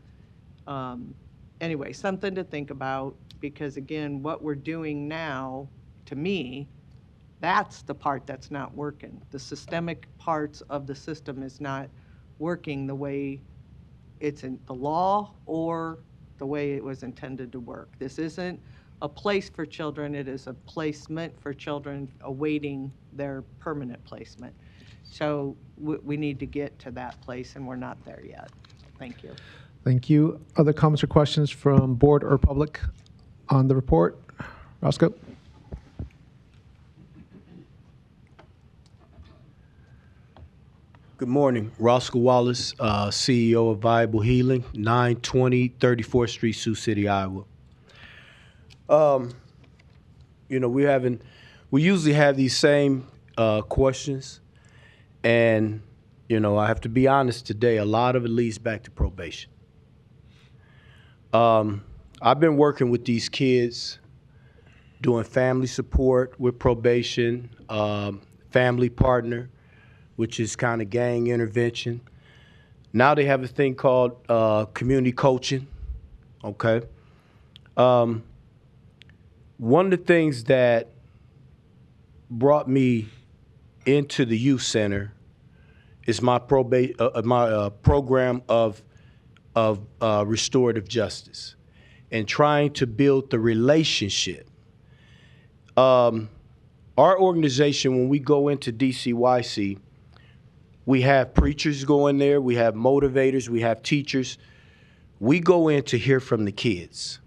Anyway, something to think about, because again, what we're doing now, to me, that's the part that's not working. The systemic parts of the system is not working the way it's in the law or the way it was intended to work. This isn't a place for children, it is a placement for children awaiting their permanent placement. So we need to get to that place, and we're not there yet. Thank you. Thank you. Other comments or questions from board or public on the report? Roscoe? Good morning. Roscoe Wallace, CEO of Viable Healing, 920 34th Street, Sioux City, Iowa. We usually have these same questions, and I have to be honest today, a lot of it leads back to probation. I've been working with these kids, doing family support with probation, family partner, which is kind of gang intervention. Now they have a thing called community coaching, okay? One of the things that brought me into the youth center is my program of restorative justice and trying to build the relationship. Our organization, when we go into DCYC, we have preachers go in there, we have motivators, we have teachers. We go in to hear from the kids.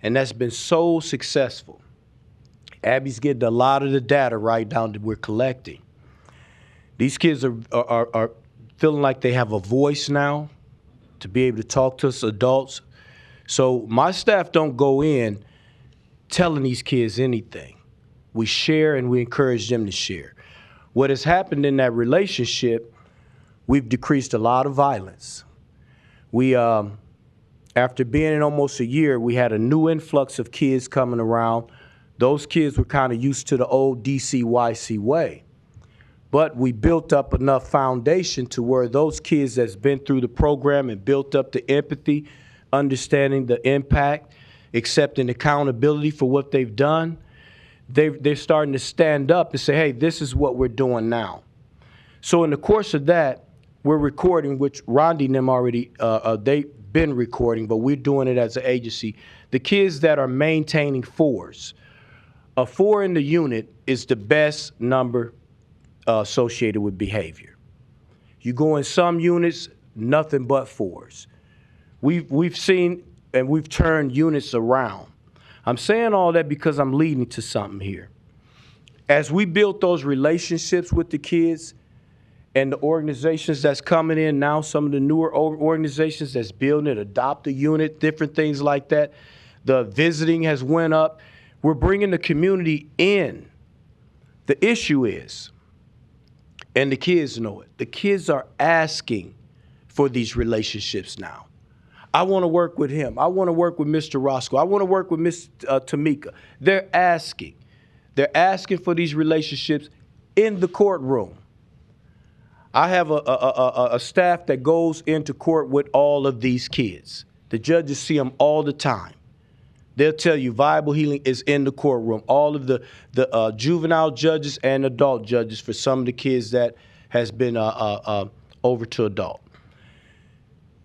And that's been so successful. Abby's getting a lot of the data right down that we're collecting. These kids are feeling like they have a voice now to be able to talk to us adults. So my staff don't go in telling these kids anything. We share and we encourage them to share. What has happened in that relationship, we've decreased a lot of violence. We, after being in almost a year, we had a new influx of kids coming around. Those kids were kind of used to the old DCYC way. But we built up enough foundation to where those kids that's been through the program and built up the empathy, understanding the impact, accepting accountability for what they've done, they're starting to stand up and say, hey, this is what we're doing now. So in the course of that, we're recording, which Rondi and them already, they've been recording, but we're doing it as an agency. The kids that are maintaining fours. A 4 in the unit is the best number associated with behavior. You go in some units, nothing but 4s. We've seen and we've turned units around. I'm saying all that because I'm leading to something here. As we built those relationships with the kids and the organizations that's coming in now, some of the newer organizations that's building it, adopt a unit, different things like that, the visiting has went up. We're bringing the community in. The issue is, and the kids know it, the kids are asking for these relationships now. I want to work with him. I want to work with Mr. Roscoe. I want to work with Miss Tamika. They're asking. They're asking for these relationships in the courtroom. I have a staff that goes into court with all of these kids. The judges see them all the time. They'll tell you Viable Healing is in the courtroom. All of the juvenile judges and adult judges for some of the kids that has been over to adult.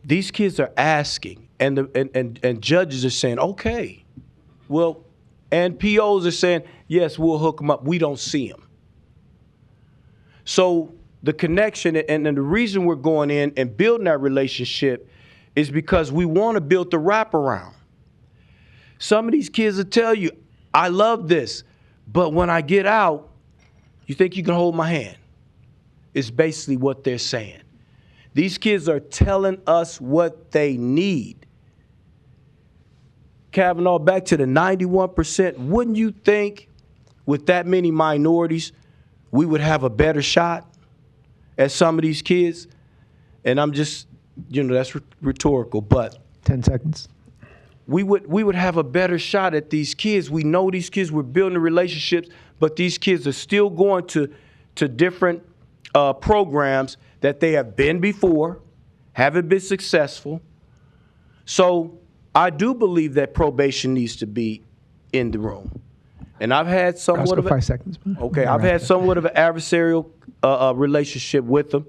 These kids are asking, and judges are saying, okay, well, and POs are saying, yes, we'll hook them up. We don't see them. So the connection and the reason we're going in and building that relationship is because we want to build the wraparound. Some of these kids will tell you, I love this, but when I get out, you think you can hold my hand? It's basically what they're saying. These kids are telling us what they need. Kavanaugh, back to the 91%, wouldn't you think with that many minorities, we would have a better shot at some of these kids? And I'm just, that's rhetorical, but 10 seconds. we would have a better shot at these kids. We know these kids, we're building relationships, but these kids are still going to different programs that they have been before, haven't been successful. So I do believe that probation needs to be in the room. And I've had somewhat of 5 seconds. okay, I've had somewhat of an adversarial relationship with them,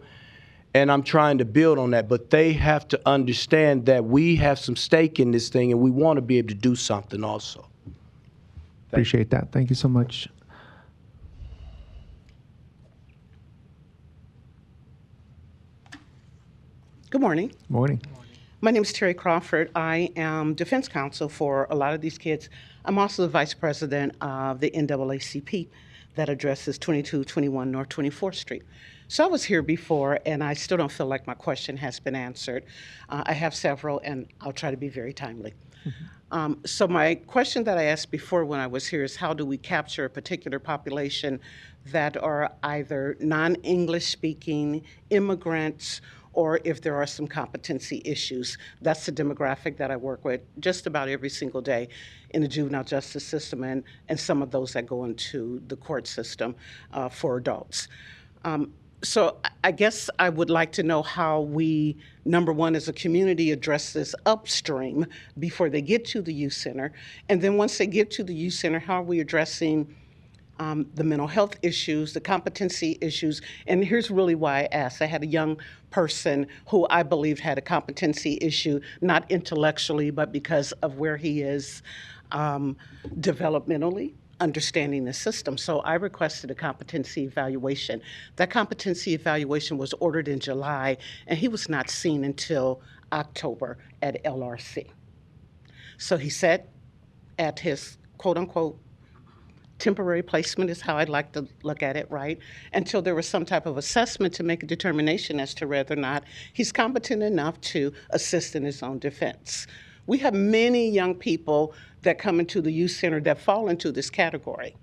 and I'm trying to build on that. But they have to understand that we have some stake in this thing, and we want to be able to do something also. Appreciate that. Thank you so much. Good morning. Morning. My name is Terry Crawford. I am defense counsel for a lot of these kids. I'm also the vice president of the NAACP that addresses 2221 North 24th Street. So I was here before, and I still don't feel like my question has been answered. I have several, and I'll try to be very timely. So my question that I asked before when I was here is, how do we capture a particular population that are either non-English speaking, immigrants, or if there are some competency issues? That's the demographic that I work with just about every single day in the juvenile justice system, and some of those that go into the court system for adults. So I guess I would like to know how we, number one, as a community, address this upstream before they get to the youth center. And then once they get to the youth center, how are we addressing the mental health issues, the competency issues? And here's really why I asked. I had a young person who I believe had a competency issue, not intellectually, but because of where he is developmentally, understanding the system. So I requested a competency evaluation. That competency evaluation was ordered in July, and he was not seen until October at LRC. So he sat at his quote-unquote temporary placement, is how I'd like to look at it, right? Until there was some type of assessment to make a determination as to whether or not he's competent enough to assist in his own defense. We have many young people that come into the youth center that fall into this category.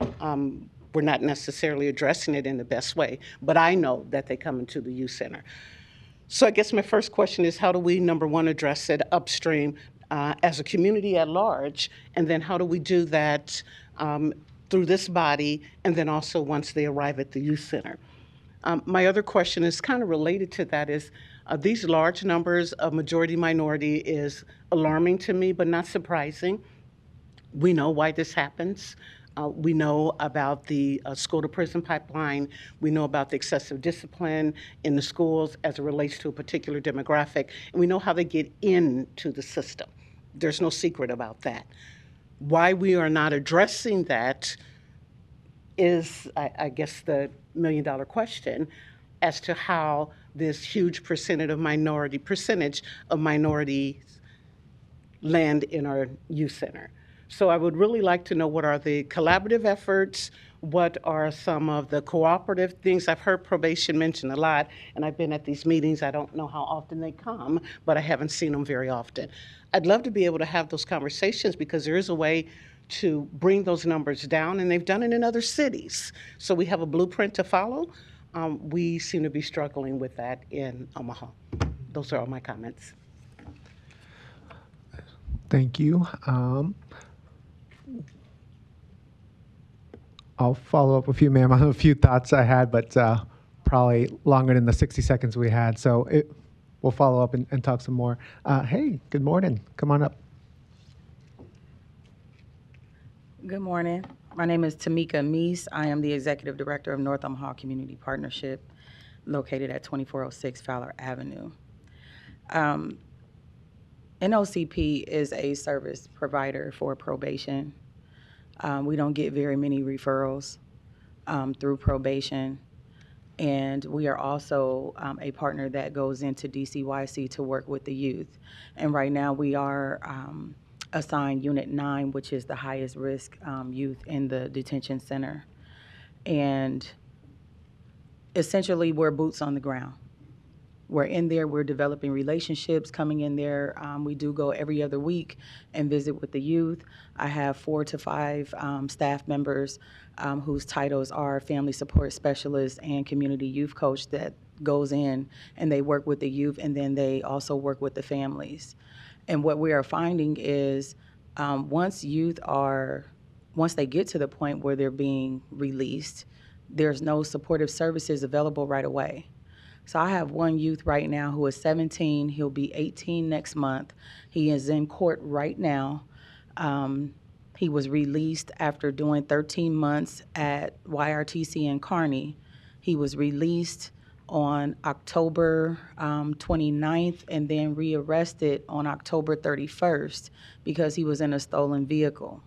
We're not necessarily addressing it in the best way, but I know that they come into the youth center. So I guess my first question is, how do we, number one, address it upstream as a community at large, and then how do we do that through this body, and then also once they arrive at the youth center? My other question is kind of related to that, is these large numbers of majority minority is alarming to me, but not surprising. We know why this happens. We know about the school to prison pipeline. We know about the excessive discipline in the schools as it relates to a particular demographic. And we know how they get into the system. There's no secret about that. Why we are not addressing that is, I guess, the million-dollar question as to how this huge percentage of minorities land in our youth center. So I would really like to know, what are the collaborative efforts? What are some of the cooperative things? I've heard probation mentioned a lot, and I've been at these meetings. I don't know how often they come, but I haven't seen them very often. I'd love to be able to have those conversations, because there is a way to bring those numbers down, and they've done it in other cities. So we have a blueprint to follow. We seem to be struggling with that in Omaha. Those are all my comments. Thank you. I'll follow up with you, ma'am, on a few thoughts I had, but probably longer than the 60 seconds we had. So we'll follow up and talk some more. Hey, good morning. Come on up. Good morning. My name is Tamika Meese. I am the Executive Director of North Omaha Community Partnership, located at 2406 Fowler Avenue. NOCP is a service provider for probation. We don't get very many referrals through probation. And we are also a partner that goes into DCYC to work with the youth. And right now we are assigned Unit 9, which is the highest risk youth in the detention center. And essentially we're boots on the ground. We're in there, we're developing relationships, coming in there. We do go every other week and visit with the youth. I have 4 to 5 staff members whose titles are family support specialist and community youth coach that goes in and they work with the youth, and then they also work with the families. And what we are finding is once they get to the point where they're being released, there's no supportive services available right away. So I have one youth right now who is 17. He'll be 18 next month. He is in court right now. He was released after doing 13 months at YRTC in Kearney. He was released on October 29th and then rearrested on October 31st because he was in a stolen vehicle.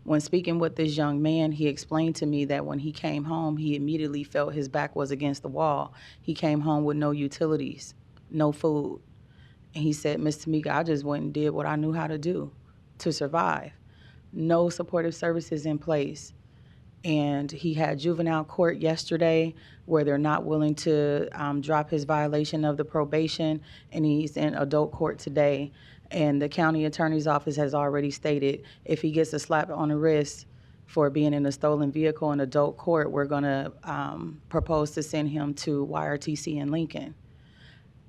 When speaking with this young man, he explained to me that when he came home, he immediately felt his back was against the wall. He came home with no utilities, no food. And he said, Miss Tamika, I just went and did what I knew how to do to survive. No supportive services in place. And he had juvenile court yesterday where they're not willing to drop his violation of the probation, and he's in adult court today. And the county attorney's office has already stated if he gets a slap on the wrist for being in a stolen vehicle in adult court, we're going to propose to send him to YRTC in Lincoln.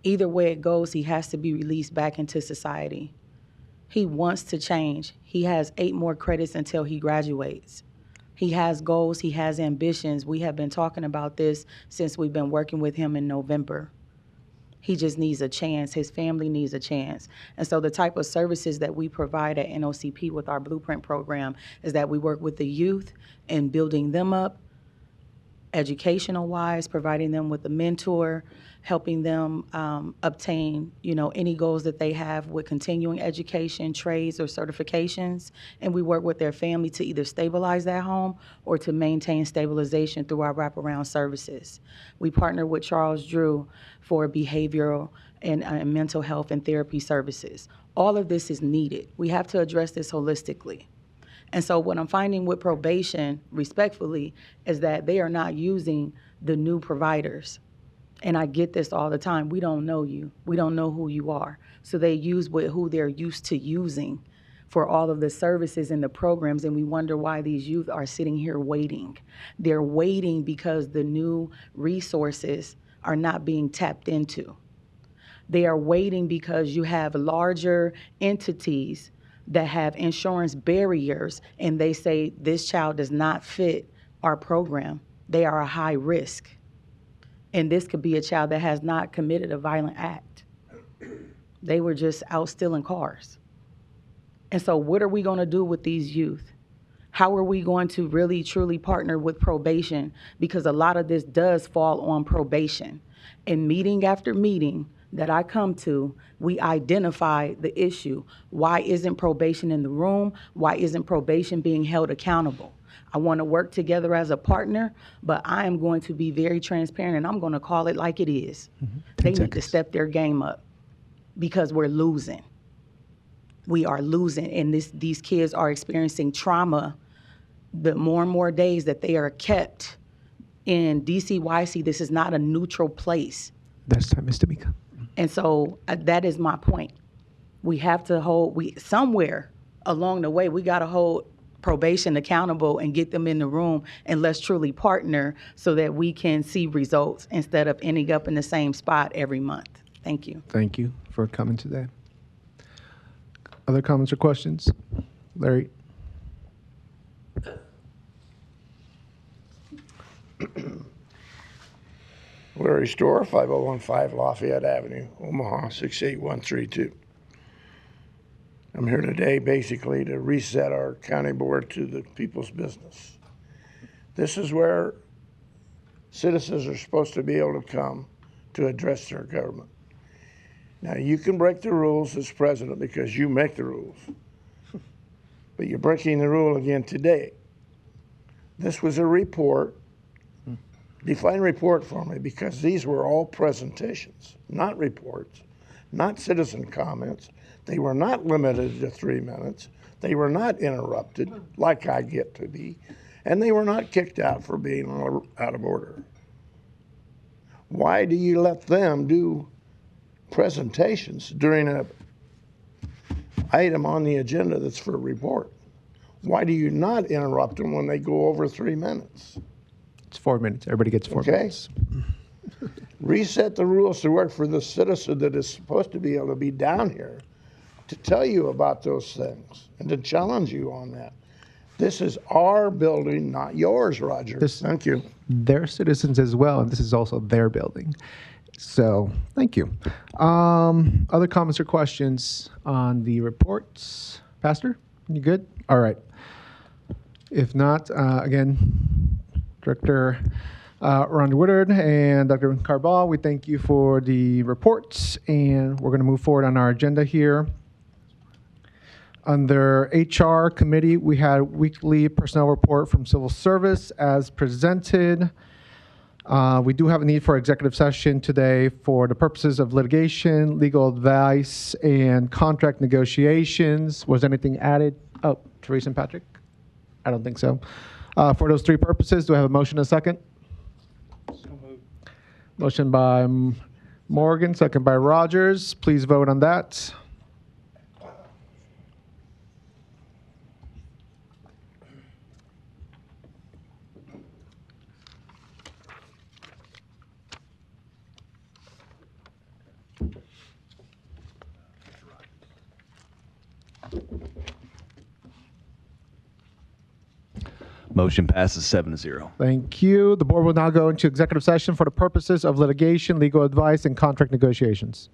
Either way it goes, he has to be released back into society. He wants to change. He has 8 more credits until he graduates. He has goals, he has ambitions. We have been talking about this since we've been working with him in November. He just needs a chance. His family needs a chance. And so the type of services that we provide at NOCP with our Blueprint program is that we work with the youth in building them up, educational-wise, providing them with a mentor, helping them obtain, any goals that they have with continuing education, trades, or certifications. And we work with their family to either stabilize that home or to maintain stabilization through our wraparound services. We partner with Charles Drew for behavioral and mental health and therapy services. All of this is needed. We have to address this holistically. And so what I'm finding with probation, respectfully, is that they are not using the new providers. And I get this all the time. We don't know you. We don't know who you are. So they use who they're used to using for all of the services and the programs, and we wonder why these youth are sitting here waiting. They're waiting because the new resources are not being tapped into. They are waiting because you have larger entities that have insurance barriers, and they say this child does not fit our program. They are a high risk. And this could be a child that has not committed a violent act. They were just out stealing cars. And so what are we going to do with these youth? How are we going to really, truly partner with probation? Because a lot of this does fall on probation. And meeting after meeting that I come to, we identify the issue. Why isn't probation in the room? Why isn't probation being held accountable? I want to work together as a partner, but I am going to be very transparent, and I'm going to call it like it is. They need to step their game up because we're losing. We are losing, and these kids are experiencing trauma the more and more days that they are kept in DCYC. This is not a neutral place. That's time, Ms. Tamika. And so that is my point. We have to somewhere along the way, we got to hold probation accountable and get them in the room, and let's truly partner so that we can see results instead of ending up in the same spot every month. Thank you. Thank you for coming today. Other comments or questions? Larry? Larry Store, 5015 Lafayette Avenue, Omaha, 68132. I'm here today basically to reset our county board to the people's business. This is where citizens are supposed to be able to come to address their government. Now, you can break the rules as president because you make the rules, but you're breaking the rule again today. This was a report. Define report for me, because these were all presentations, not reports, not citizen comments. They were not limited to 3 minutes. They were not interrupted like I get to be, and they were not kicked out for being out of order. Why do you let them do presentations during an item on the agenda that's for a report? Why do you not interrupt them when they go over 3 minutes? It's 4 minutes. Everybody gets 4 minutes. Reset the rules to work for the citizen that is supposed to be able to be down here to tell you about those things and to challenge you on that. This is our building, not yours, Roger. Thank you. They're citizens as well, and this is also their building. So, thank you. Other comments or questions on the reports? Pastor, you good? All right. If not, again, Director Ron Woodard and Dr. Carball, we thank you for the reports, and we're going to move forward on our agenda here. Under HR Committee, we had weekly personnel report from Civil Service as presented. We do have a need for executive session today for the purposes of litigation, legal advice, and contract negotiations. Was anything added? Oh, Teresa and Patrick? I don't think so. For those three purposes, do I have a motion and a second? Motion by Morgan, second by Rogers. Please vote on that. Motion passes 7-0. Thank you. The board will now go into executive session for the purposes of litigation, legal advice, and contract negotiations.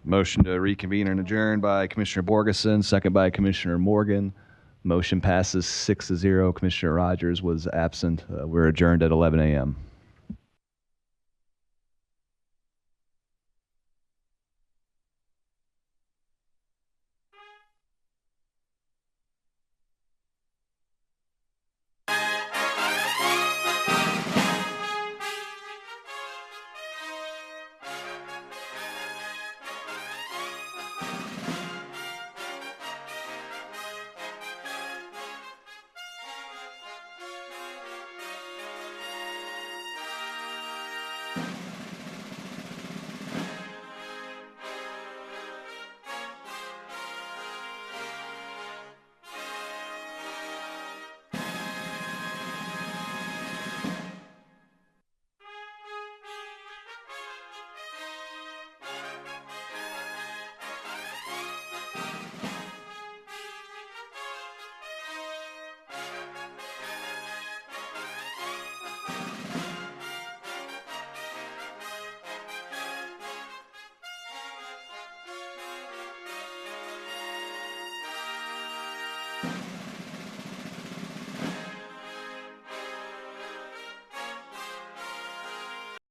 Motion to reconvene and adjourn by Commissioner Borgeson, second by Commissioner Morgan. Motion passes 6-0. Commissioner Rogers was absent. We're adjourned at 11 a.m.